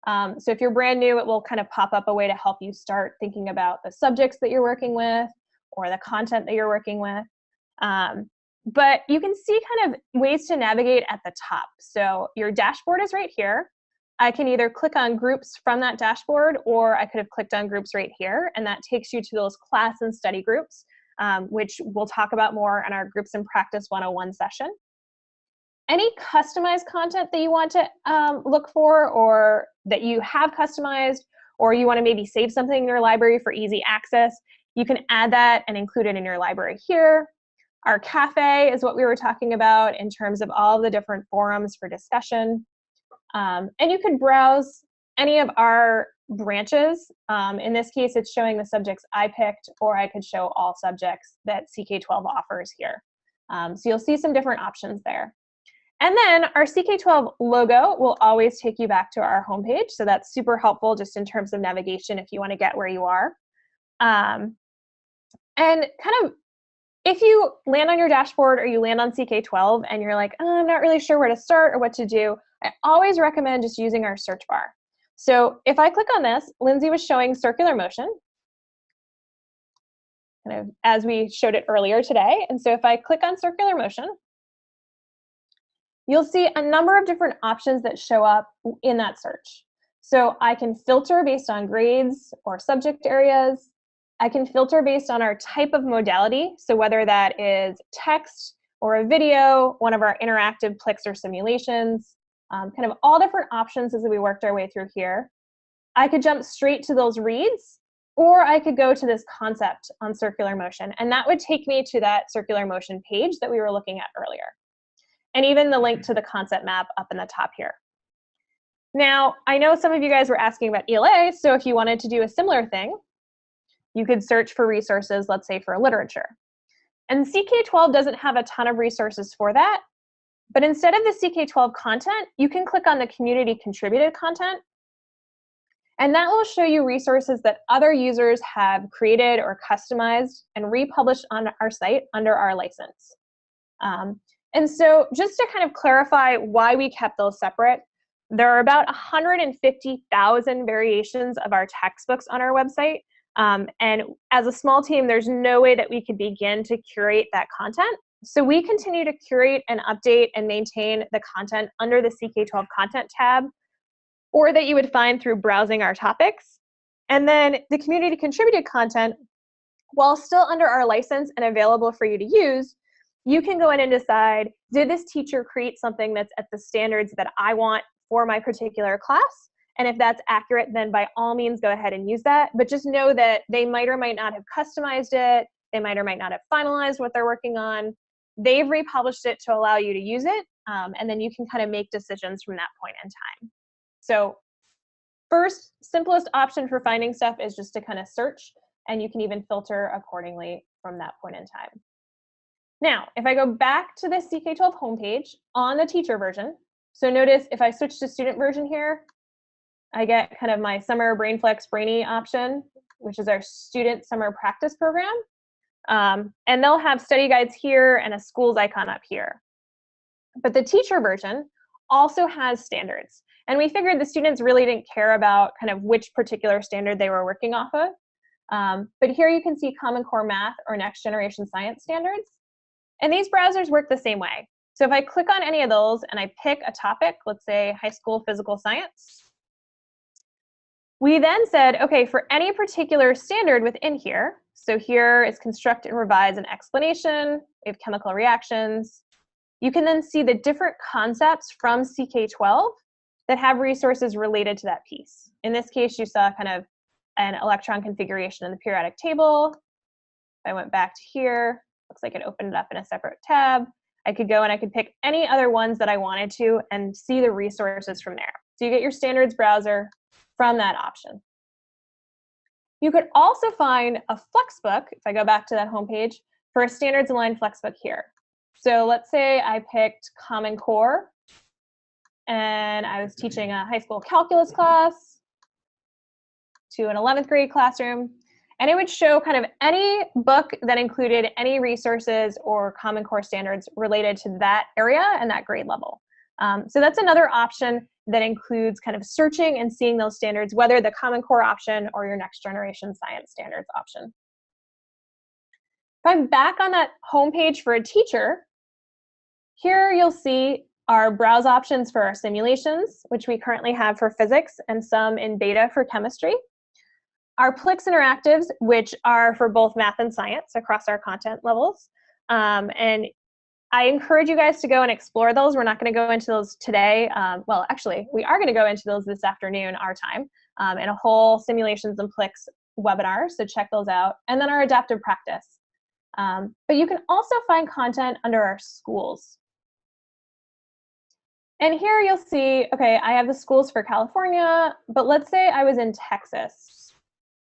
So if you're brand new, it will kind of pop up a way to help you start thinking about the subjects that you're working with or the content that you're working with. But you can see kind of ways to navigate at the top. So your dashboard is right here. I can either click on groups from that dashboard, or I could have clicked on groups right here, and that takes you to those class and study groups, which we'll talk about more in our Groups in Practice 101 session. Any customized content that you want to look for, or that you have customized, or you want to maybe save something in your library for easy access, you can add that and include it in your library here. Our cafe is what we were talking about in terms of all the different forums for discussion. And you could browse any of our branches. In this case, it's showing the subjects I picked, or I could show all subjects that CK12 offers here. So you'll see some different options there. And then our CK12 logo will always take you back to our homepage. So that's super helpful just in terms of navigation if you want to get where you are. And kind of, if you land on your dashboard or you land on CK12 and you're like, oh, I'm not really sure where to start or what to do, I always recommend just using our search bar. So if I click on this, Lindsay was showing circular motion, kind of as we showed it earlier today. And so if I click on circular motion, you'll see a number of different options that show up in that search. So I can filter based on grades or subject areas. I can filter based on our type of modality, so whether that is text or a video, one of our interactive Plix or simulations, kind of all different options as we worked our way through here. I could jump straight to those reads, or I could go to this concept on circular motion, and that would take me to that circular motion page that we were looking at earlier. And even the link to the concept map up in the top here. Now, I know some of you guys were asking about ELA, so if you wanted to do a similar thing, you could search for resources, let's say for literature. And CK12 doesn't have a ton of resources for that, but instead of the CK12 content, you can click on the community contributed content, and that will show you resources that other users have created or customized and republished on our site under our license. And so just to kind of clarify why we kept those separate, there are about 150,000 variations of our textbooks on our website. And as a small team, there's no way that we could begin to curate that content. So we continue to curate and update and maintain the content under the CK12 content tab, or that you would find through browsing our topics. And then the community contributed content, while still under our license and available for you to use, you can go in and decide, did this teacher create something that's at the standards that I want for my particular class? And if that's accurate, then by all means, go ahead and use that. But just know that they might or might not have customized it. They might or might not have finalized what they're working on. They've republished it to allow you to use it. And then you can kind of make decisions from that point in time. So first, simplest option for finding stuff is just to kind of search, and you can even filter accordingly from that point in time. Now, if I go back to the CK12 homepage on the teacher version, so notice if I switch to student version here, I get kind of my summer BrainFlex Brainy option, which is our student summer practice program. And they'll have study guides here and a schools icon up here. But the teacher version also has standards. And we figured the students really didn't care about kind of which particular standard they were working off of. But here you can see Common Core Math or Next Generation Science standards. And these browsers work the same way. So if I click on any of those and I pick a topic, let's say high school physical science, we then said, okay, for any particular standard within here, so here is construct and revise an explanation, we have chemical reactions, you can then see the different concepts from CK12 that have resources related to that piece. In this case, you saw kind of an electron configuration in the periodic table. If I went back to here, looks like it opened it up in a separate tab. I could go and I could pick any other ones that I wanted to and see the resources from there. So you get your standards browser from that option. You could also find a Flexbook, if I go back to that homepage, for a standards aligned Flexbook here. So let's say I picked Common Core and I was teaching a high school calculus class to an 11th grade classroom, and it would show kind of any book that included any resources or Common Core standards related to that area and that grade level. So that's another option that includes kind of searching and seeing those standards, whether the Common Core option or your Next Generation Science standards option. If I'm back on that homepage for a teacher, Here you'll see our browse options for our simulations, which we currently have for physics and some in beta for chemistry. Our Plix interactives, which are for both math and science across our content levels. And I encourage you guys to go and explore those. We're not going to go into those today. Well, actually, we are going to go into those this afternoon, our time, in a whole simulations and Plix webinar, so check those out. And then our adaptive practice. But you can also find content under our schools. And here you'll see, okay, I have the schools for California, but let's say I was in Texas.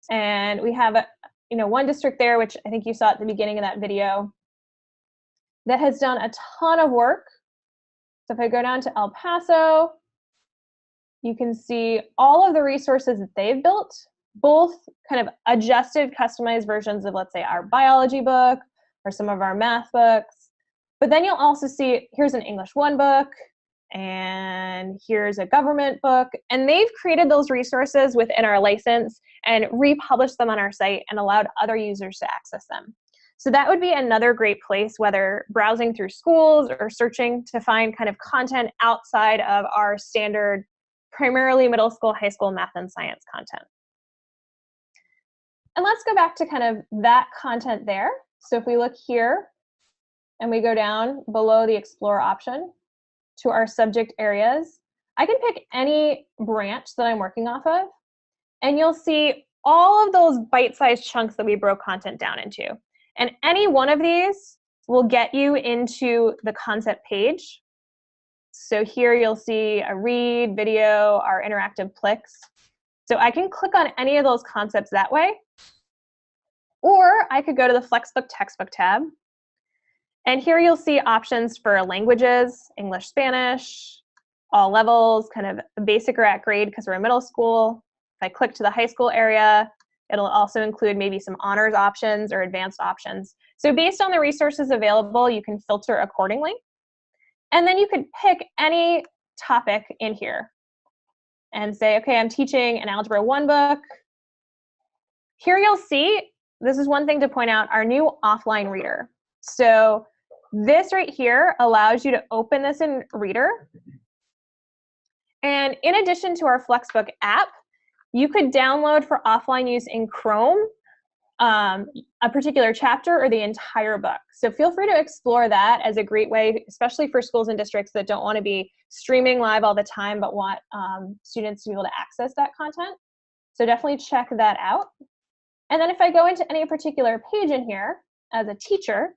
And we have one district there, which I think you saw at the beginning of that video, that has done a ton of work. So if I go down to El Paso, you can see all of the resources that they've built, both kind of adjusted, customized versions of, let's say, our biology book or some of our math books. But then you'll also see, here's an English 1 book, and here's a government book. And they've created those resources within our license and republished them on our site and allowed other users to access them. So that would be another great place, whether browsing through schools or searching to find kind of content outside of our standard, primarily middle school, high school math and science content. And let's go back to kind of that content there. So if we look here and we go down below the Explore option to our subject areas, I can pick any branch that I'm working off of, and you'll see all of those bite-sized chunks that we broke content down into. And any one of these will get you into the concept page. So here you'll see a read, video, our interactive Plix. So I can click on any of those concepts that way. Or I could go to the Flexbook textbook tab. And here you'll see options for languages, English, Spanish, all levels, kind of basic or at grade because we're in middle school. If I click to the high school area, it'll also include maybe some honors options or advanced options. So based on the resources available, you can filter accordingly. And then you could pick any topic in here and say, okay, I'm teaching an Algebra 1 book. Here you'll see, this is one thing to point out, our new offline reader. So this right here allows you to open this in Reader. And in addition to our Flexbook app, you could download for offline use in Chrome a particular chapter or the entire book. So feel free to explore that as a great way, especially for schools and districts that don't want to be streaming live all the time, but want students to be able to access that content. So definitely check that out. And then if I go into any particular page in here as a teacher,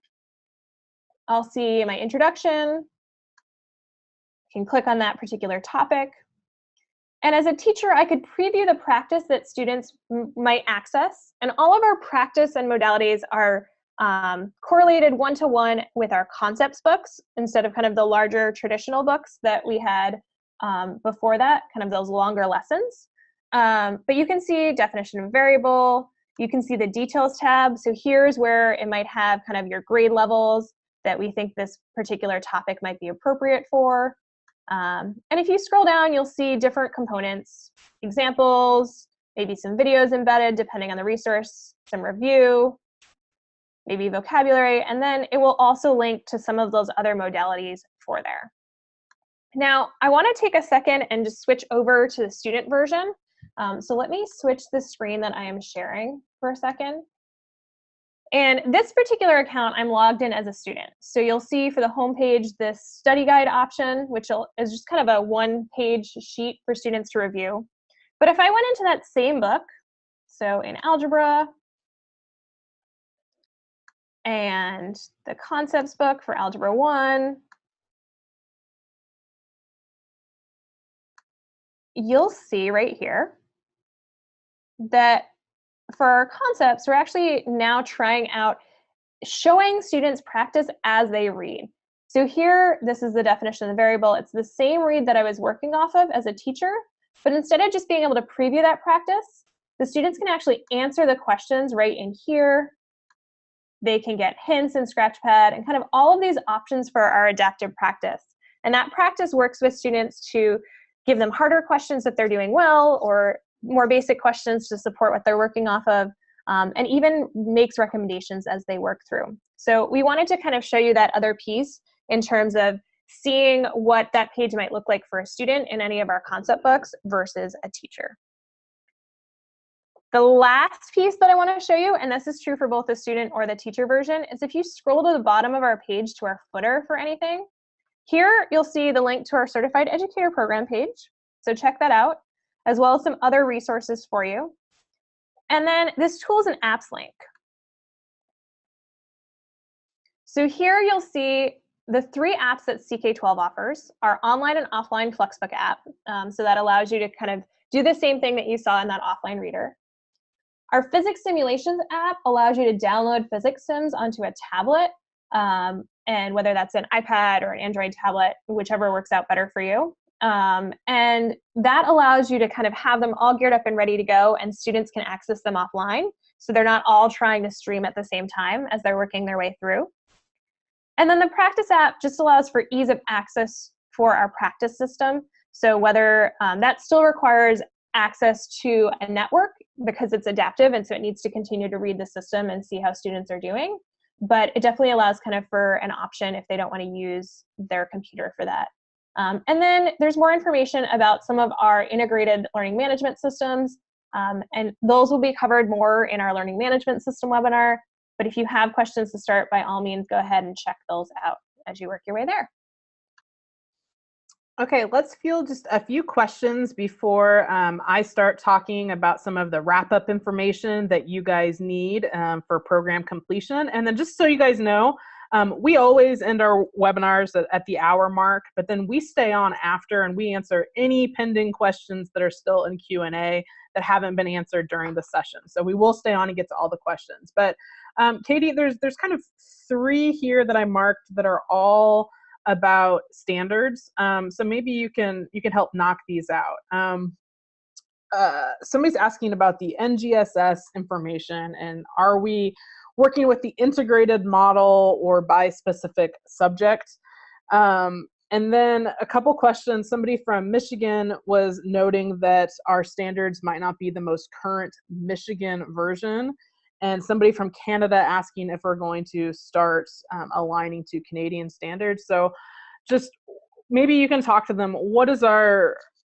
I'll see my introduction. I can click on that particular topic. And as a teacher, I could preview the practice that students might access. And all of our practice and modalities are correlated one-to-one with our concepts books instead of kind of the larger traditional books that we had before that, kind of those longer lessons. But you can see definition of variable. You can see the details tab. So here's where it might have kind of your grade levels that we think this particular topic might be appropriate for. And if you scroll down, you'll see different components, examples, maybe some videos embedded depending on the resource, some review, maybe vocabulary, and then it will also link to some of those other modalities for there. Now, I want to take a second and just switch over to the student version. So let me switch the screen that I am sharing for a second. And this particular account, I'm logged in as a student. So you'll see for the homepage this study guide option, which is just kind of a one-page sheet for students to review. But if I went into that same book, so in algebra, and the concepts book for Algebra 1, you'll see right here that for our concepts, we're actually now trying out showing students practice as they read. So here, this is the definition of the variable. It's the same read that I was working off of as a teacher, but instead of just being able to preview that practice, the students can actually answer the questions right in here. They can get hints in Scratchpad and kind of all of these options for our adaptive practice. And that practice works with students to give them harder questions if they're doing well, or more basic questions to support what they're working off of, and even makes recommendations as they work through. So we wanted to kind of show you that other piece in terms of seeing what that page might look like for a student in any of our concept books versus a teacher. The last piece that I want to show you, and this is true for both the student or the teacher version, is if you scroll to the bottom of our page to our footer for anything, here you'll see the link to our Certified Educator Program page. So check that out, as well as some other resources for you. And then this Tools and Apps link. So here you'll see the 3 apps that CK12 offers: our online and offline Flexbook app. So that allows you to kind of do the same thing that you saw in that offline reader. Our physics simulations app allows you to download physics sims onto a tablet, and whether that's an iPad or an Android tablet, whichever works out better for you. And that allows you to kind of have them all geared up and ready to go, and students can access them offline, so they're not all trying to stream at the same time as they're working their way through. And then the practice app just allows for ease of access for our practice system. So whether that still requires access to a network because it's adaptive, and so it needs to continue to read the system and see how students are doing. But it definitely allows kind of for an option if they don't want to use their computer for that. And then there's more information about some of our integrated learning management systems, and those will be covered more in our learning management system webinar. But if you have questions to start, by all means, go ahead and check those out as you work your way there. Okay, let's field just a few questions before I start talking about some of the wrap-up information that you guys need for program completion. And then just so you guys know, we always end our webinars at the hour mark, but then we stay on after and we answer any pending questions that are still in Q&A that haven't been answered during the session. So we will stay on and get to all the questions. But Katie, there's kind of 3 here that I marked that are all about standards. So maybe you can help knock these out. Somebody's asking about the NGSS information, and are we working with the integrated model or by specific subject? And then a couple questions. Somebody from Michigan was noting that our standards might not be the most current Michigan version. And somebody from Canada asking if we're going to start aligning to Canadian standards. So just maybe you can talk to them.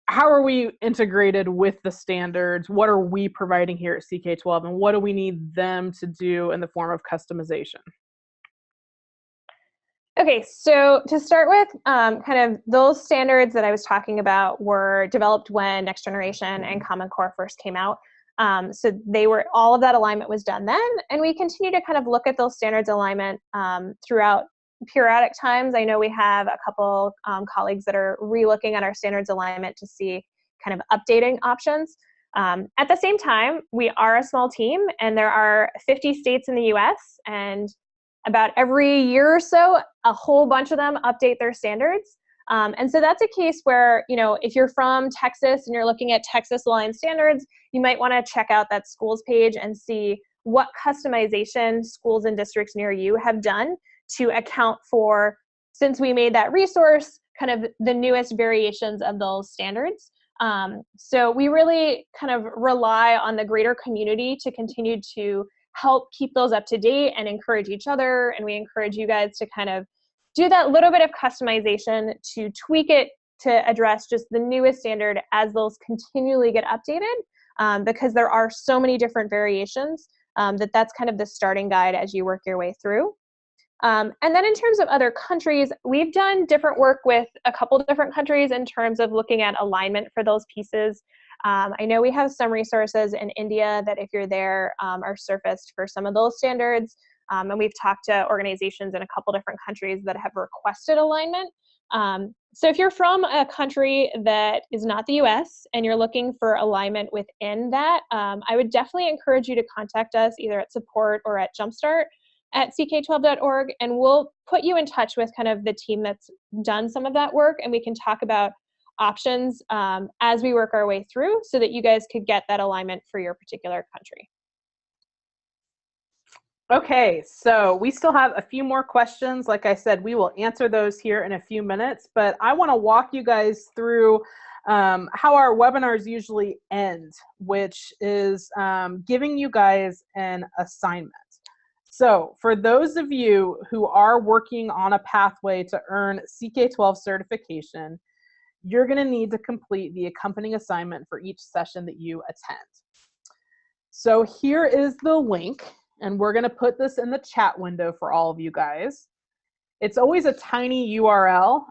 How are we integrated with the standards? What are we providing here at CK12? And what do we need them to do in the form of customization? Okay, so to start with, kind of those standards that I was talking about were developed when Next Generation and Common Core first came out. So all of that alignment was done then, and we continue to kind of look at those standards alignment throughout periodic times. I know we have a couple colleagues that are re-looking at our standards alignment to see kind of updating options. At the same time, we are a small team, and there are 50 states in the US, and about every year or so, a whole bunch of them update their standards. And so that's a case where, if you're from Texas and you're looking at Texas aligned standards, you might want to check out that schools page and see what customization schools and districts near you have done to account for, since we made that resource, kind of the newest variations of those standards. So we really kind of rely on the greater community to continue to help keep those up to date and encourage each other. And we encourage you guys to kind of do that little bit of customization to tweak it to address just the newest standard as those continually get updated, because there are so many different variations that's kind of the starting guide as you work your way through. And then in terms of other countries, we've done different work with a couple different countries in terms of looking at alignment for those pieces. I know we have some resources in India that, if you're there, are surfaced for some of those standards. And we've talked to organizations in a couple different countries that have requested alignment. So if you're from a country that is not the US and you're looking for alignment within that, I would definitely encourage you to contact us either at support or at jumpstart@ck12.org, and we'll put you in touch with kind of the team that's done some of that work, and we can talk about options as we work our way through so that you guys could get that alignment for your particular country. Okay, so we still have a few more questions. Like I said, we will answer those here in a few minutes, but I want to walk you guys through how our webinars usually end, which is giving you guys an assignment. So for those of you who are working on a pathway to earn CK12 certification, you're going to need to complete the accompanying assignment for each session that you attend. So here is the link, and we're going to put this in the chat window for all of you guys. It's always a tiny URL.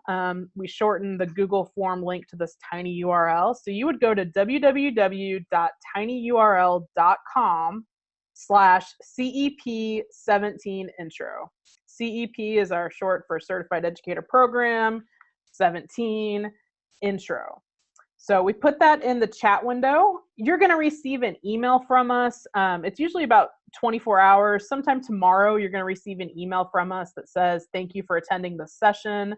We shortened the Google form link to this tiny URL. So you would go to www.tinyurl.com/CEP17intro. CEP is our short for Certified Educator Program, 17 intro. So we put that in the chat window. You're going to receive an email from us. It's usually about 24 hours. Sometime tomorrow, you're going to receive an email from us that says, thank you for attending this session.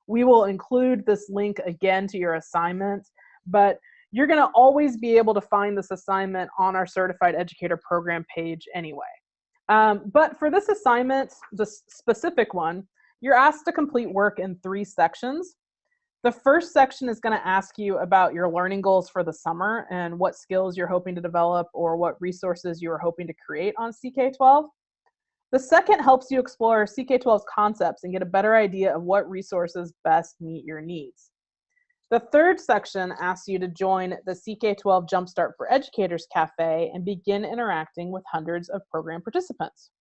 We will include this link again to your assignment, but you're going to always be able to find this assignment on our Certified Educator Program page anyway. But for this assignment, the specific one, you're asked to complete work in 3 sections. The first section is going to ask you about your learning goals for the summer and what skills you're hoping to develop or what resources you are hoping to create on CK12. The second helps you explore CK12's concepts and get a better idea of what resources best meet your needs. The third section asks you to join the CK12 Jumpstart for Educators Cafe and begin interacting with hundreds of program participants.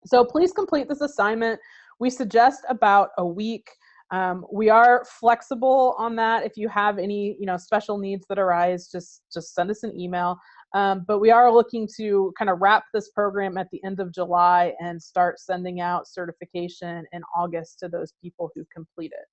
So please complete this assignment. We suggest about a week. We are flexible on that. If you have any, special needs that arise, just send us an email. But we are looking to kind of wrap this program at the end of July and start sending out certification in August to those people who complete it.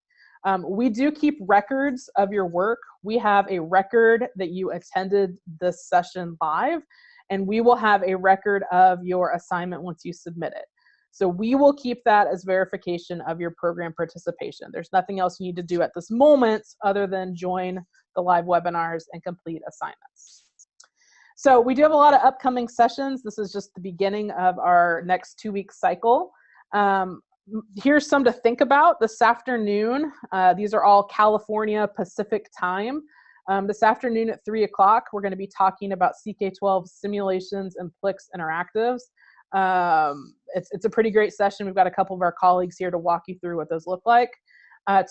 We do keep records of your work. We have a record that you attended this session live, and we will have a record of your assignment once you submit it. So we will keep that as verification of your program participation. There's nothing else you need to do at this moment other than join the live webinars and complete assignments. So we do have a lot of upcoming sessions. This is just the beginning of our next 2-week cycle. Here's some to think about. This afternoon, these are all California Pacific time. This afternoon at 3 o'clock, we're going to be talking about CK12 simulations and Plix interactives. It's a pretty great session. We've got a couple of our colleagues here to walk you through what those look like.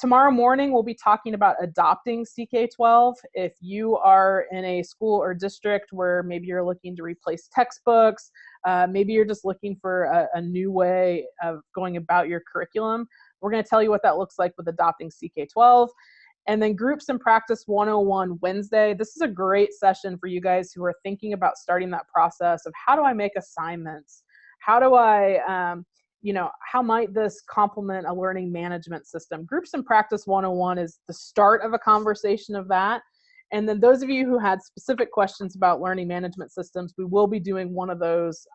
Tomorrow morning, we'll be talking about adopting CK12. If you are in a school or district where maybe you're looking to replace textbooks, maybe you're just looking for a new way of going about your curriculum, we're going to tell you what that looks like with adopting CK12. And then Groups and Practice 101 Wednesday. This is a great session for you guys who are thinking about starting that process of how do I make assignments? How do I, how might this complement a learning management system? Groups and Practice 101 is the start of a conversation of that. And then those of you who had specific questions about learning management systems, we will be doing one of those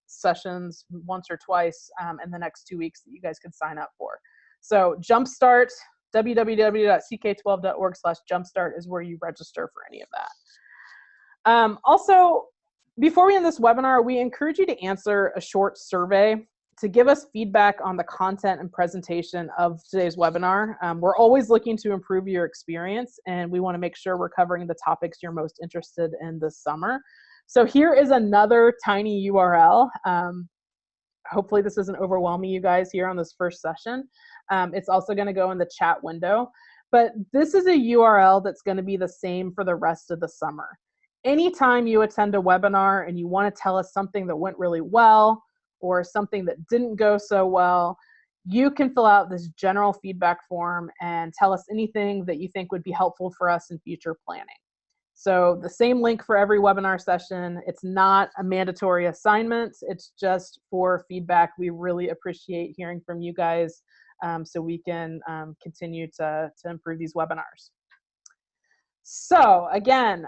sessions once or twice in the next 2 weeks that you guys can sign up for. So Jumpstart, www.ck12.org/jumpstart is where you register for any of that. Also, before we end this webinar, we encourage you to answer a short survey to give us feedback on the content and presentation of today's webinar. We're always looking to improve your experience, and we want to make sure we're covering the topics you're most interested in this summer. So here is another tiny URL. Hopefully this isn't overwhelming you guys here on this first session. It's also going to go in the chat window. But this is a URL that's going to be the same for the rest of the summer. Anytime you attend a webinar and you want to tell us something that went really well or something that didn't go so well, you can fill out this general feedback form and tell us anything that you think would be helpful for us in future planning. So the same link for every webinar session. It's not a mandatory assignment. It's just for feedback. We really appreciate hearing from you guys so we can continue to improve these webinars. So again,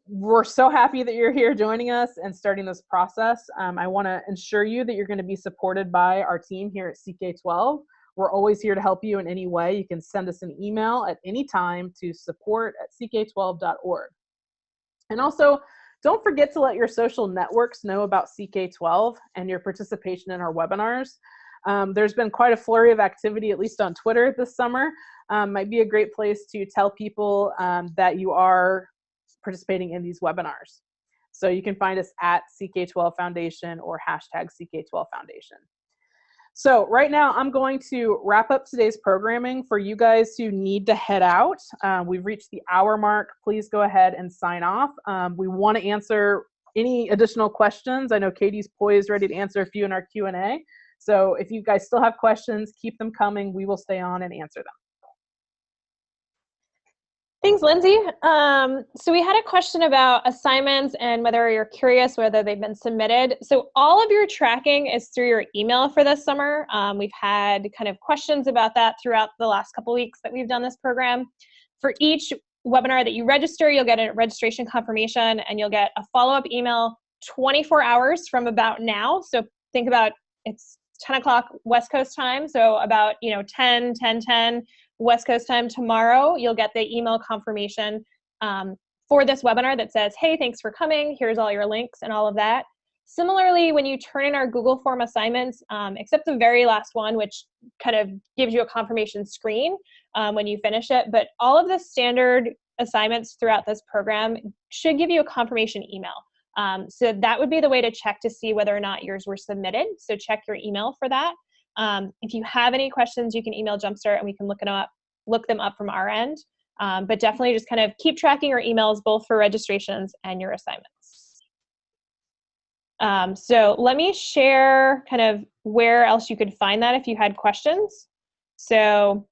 we're so happy that you're here joining us and starting this process. I want to ensure you that you're going to be supported by our team here at CK12. We're always here to help you in any way. You can send us an email at any time to support@ck12.org. And also, don't forget to let your social networks know about CK12 and your participation in our webinars. There's been quite a flurry of activity, at least on Twitter this summer. Might be a great place to tell people that you are participating in these webinars. So you can find us at CK12 Foundation or hashtag CK12 Foundation. So right now I'm going to wrap up today's programming. For you guys who need to head out, we've reached the hour mark. Please go ahead and sign off. We want to answer any additional questions. I know Katie's poised, ready to answer a few in our Q&A. So if you guys still have questions, keep them coming. We will stay on and answer them. Thanks, Lindsay. So we had a question about assignments and whether you're curious whether they've been submitted. So all of your tracking is through your email for this summer. We've had kind of questions about that throughout the last couple weeks that we've done this program. For each webinar that you register, you'll get a registration confirmation and you'll get a follow-up email 24 hours from about now. So think about it's 10 o'clock West Coast time. So about 10 West Coast time tomorrow, you'll get the email confirmation for this webinar that says, hey, thanks for coming. Here's all your links and all of that. Similarly, when you turn in our Google Form assignments, except the very last one, which kind of gives you a confirmation screen when you finish it, but all of the standard assignments throughout this program should give you a confirmation email. So that would be the way to check to see whether or not yours were submitted. So check your email for that. If you have any questions, you can email Jumpstart and we can look them up from our end. But definitely just kind of keep tracking your emails both for registrations and your assignments. So let me share kind of where else you could find that if you had questions. So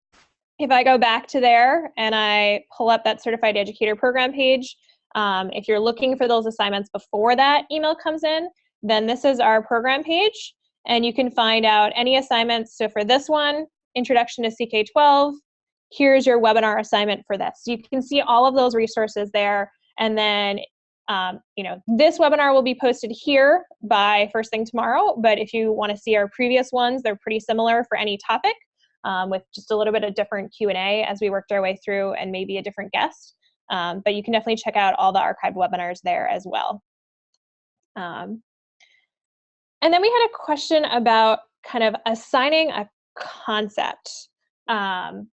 if I go back to there and I pull up that Certified Educator program page, if you're looking for those assignments before that email comes in, then this is our program page. And you can find out any assignments. So for this one, Introduction to CK12, here's your webinar assignment for this. You can see all of those resources there. And then, this webinar will be posted here by first thing tomorrow. But if you want to see our previous ones, they're pretty similar for any topic with just a little bit of different Q&A as we worked our way through and maybe a different guest. But you can definitely check out all the archived webinars there as well. And then we had a question about kind of assigning a concept.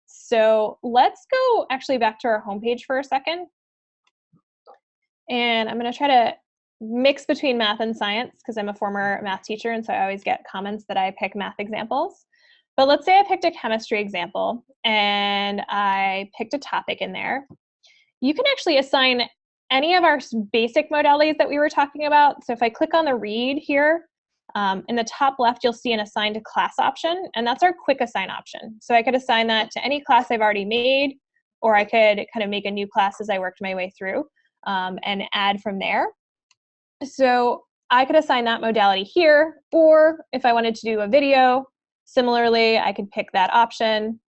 So let's go actually back to our homepage for a second. And I'm going to try to mix between math and science because I'm a former math teacher, and so I always get comments that I pick math examples. But let's say I picked a chemistry example and I picked a topic in there. You can actually assign any of our basic modalities that we were talking about. So if I click on the read here, in the top left, you'll see an assign to class option, and that's our quick assign option. So I could assign that to any class I've already made, or I could kind of make a new class as I worked my way through and add from there. So I could assign that modality here, or if I wanted to do a video, similarly, I could pick that option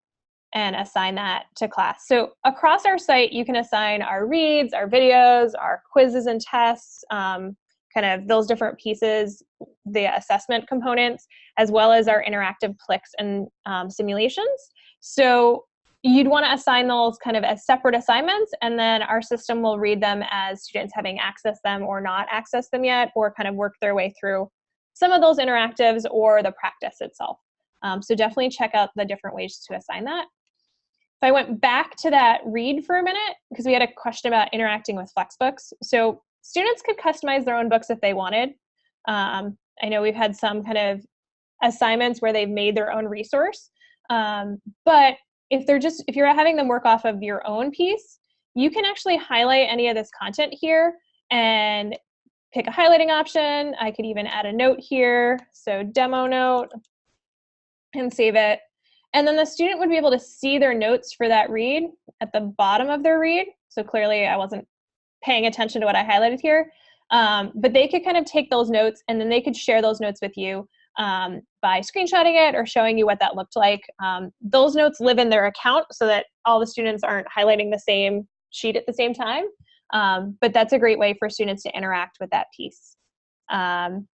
and assign that to class. So across our site, you can assign our reads, our videos, our quizzes and tests, kind of those different pieces, the assessment components, as well as our interactive clicks and simulations. So you'd want to assign those kind of as separate assignments, and then our system will read them as students having accessed them or not accessed them yet, or kind of work their way through some of those interactives or the practice itself. So definitely check out the different ways to assign that. If I went back to that read for a minute, because we had a question about interacting with Flexbooks. So students could customize their own books if they wanted. I know we've had some kind of assignments where they've made their own resource. But if you're having them work off of your own piece, you can actually highlight any of this content here and pick a highlighting option. I could even add a note here. So demo note and save it. And then the student would be able to see their notes for that read at the bottom of their read. So clearly I wasn't paying attention to what I highlighted here. But they could kind of take those notes and then they could share those notes with you by screenshotting it or showing you what that looked like. Those notes live in their account so that all the students aren't highlighting the same sheet at the same time. But that's a great way for students to interact with that piece. And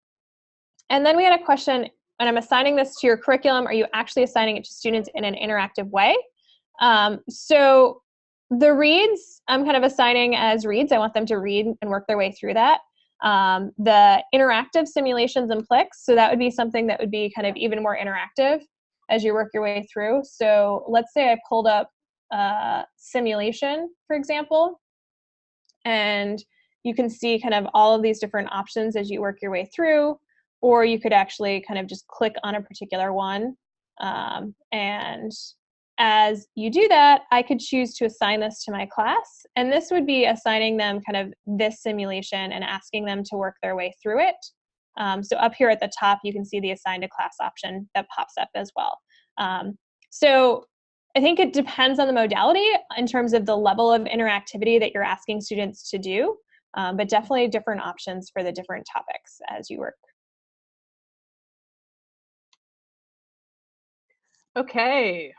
then we had a question, when I'm assigning this to your curriculum, are you actually assigning it to students in an interactive way? So the reads, I'm kind of assigning as reads. I want them to read and work their way through that. The interactive simulations and clicks, so that would be something that would be kind of even more interactive as you work your way through. So let's say I pulled up a simulation, for example, and you can see kind of all of these different options as you work your way through, or you could actually kind of just click on a particular one. And as you do that, I could choose to assign this to my class, and this would be assigning them kind of this simulation and asking them to work their way through it. So up here at the top, you can see the assign to class option that pops up as well. So I think it depends on the modality in terms of the level of interactivity that you're asking students to do, but definitely different options for the different topics as you work. Okay,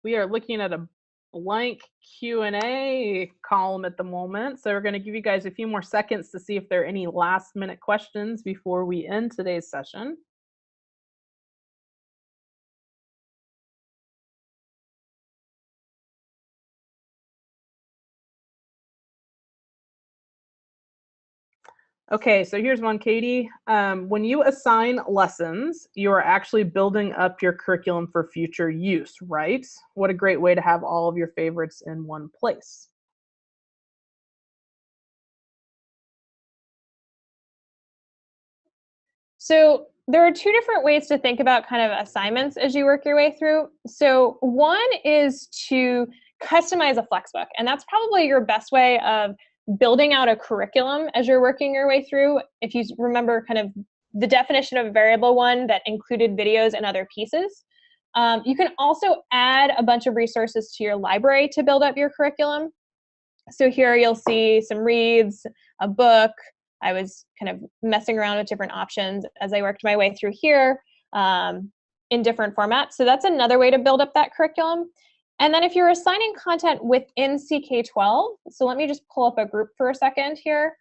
we are looking at a blank Q&A column at the moment, so we're going to give you guys a few more seconds to see if there are any last-minute questions before we end today's session. Okay, so here's one, Katie. When you assign lessons, you are actually building up your curriculum for future use, right? What a great way to have all of your favorites in one place. So there are two different ways to think about kind of assignments as you work your way through. So one is to customize a Flexbook, and that's probably your best way of building out a curriculum as you're working your way through. If you remember kind of the definition of a variable one that included videos and other pieces. You can also add a bunch of resources to your library to build up your curriculum. So here you'll see some reads, a book. I was kind of messing around with different options as I worked my way through here in different formats. So that's another way to build up that curriculum. And then if you're assigning content within CK12, so let me just pull up a group for a second here.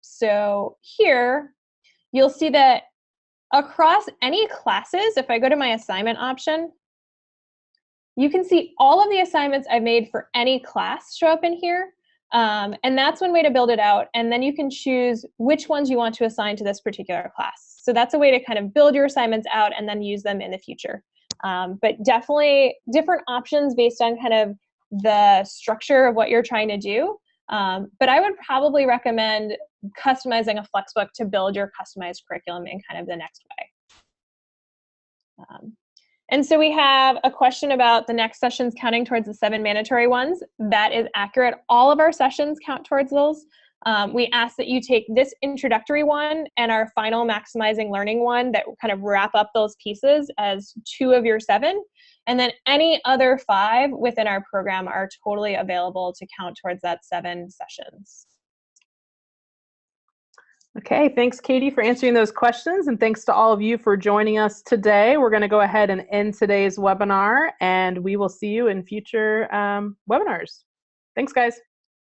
So here, you'll see that across any classes, if I go to my assignment option, you can see all of the assignments I've made for any class show up in here. And that's one way to build it out. And then you can choose which ones you want to assign to this particular class. So that's a way to kind of build your assignments out and then use them in the future. But definitely different options based on kind of the structure of what you're trying to do. But I would probably recommend customizing a Flexbook to build your customized curriculum in kind of the next way. And so we have a question about the next sessions counting towards the 7 mandatory ones. That is accurate. All of our sessions count towards those. We ask that you take this introductory one and our final maximizing learning one that kind of wrap up those pieces as 2 of your 7. And then any other 5 within our program are totally available to count towards that 7 sessions. Okay, thanks, Katie, for answering those questions, and thanks to all of you for joining us today. We're going to go ahead and end today's webinar, and we will see you in future webinars. Thanks, guys.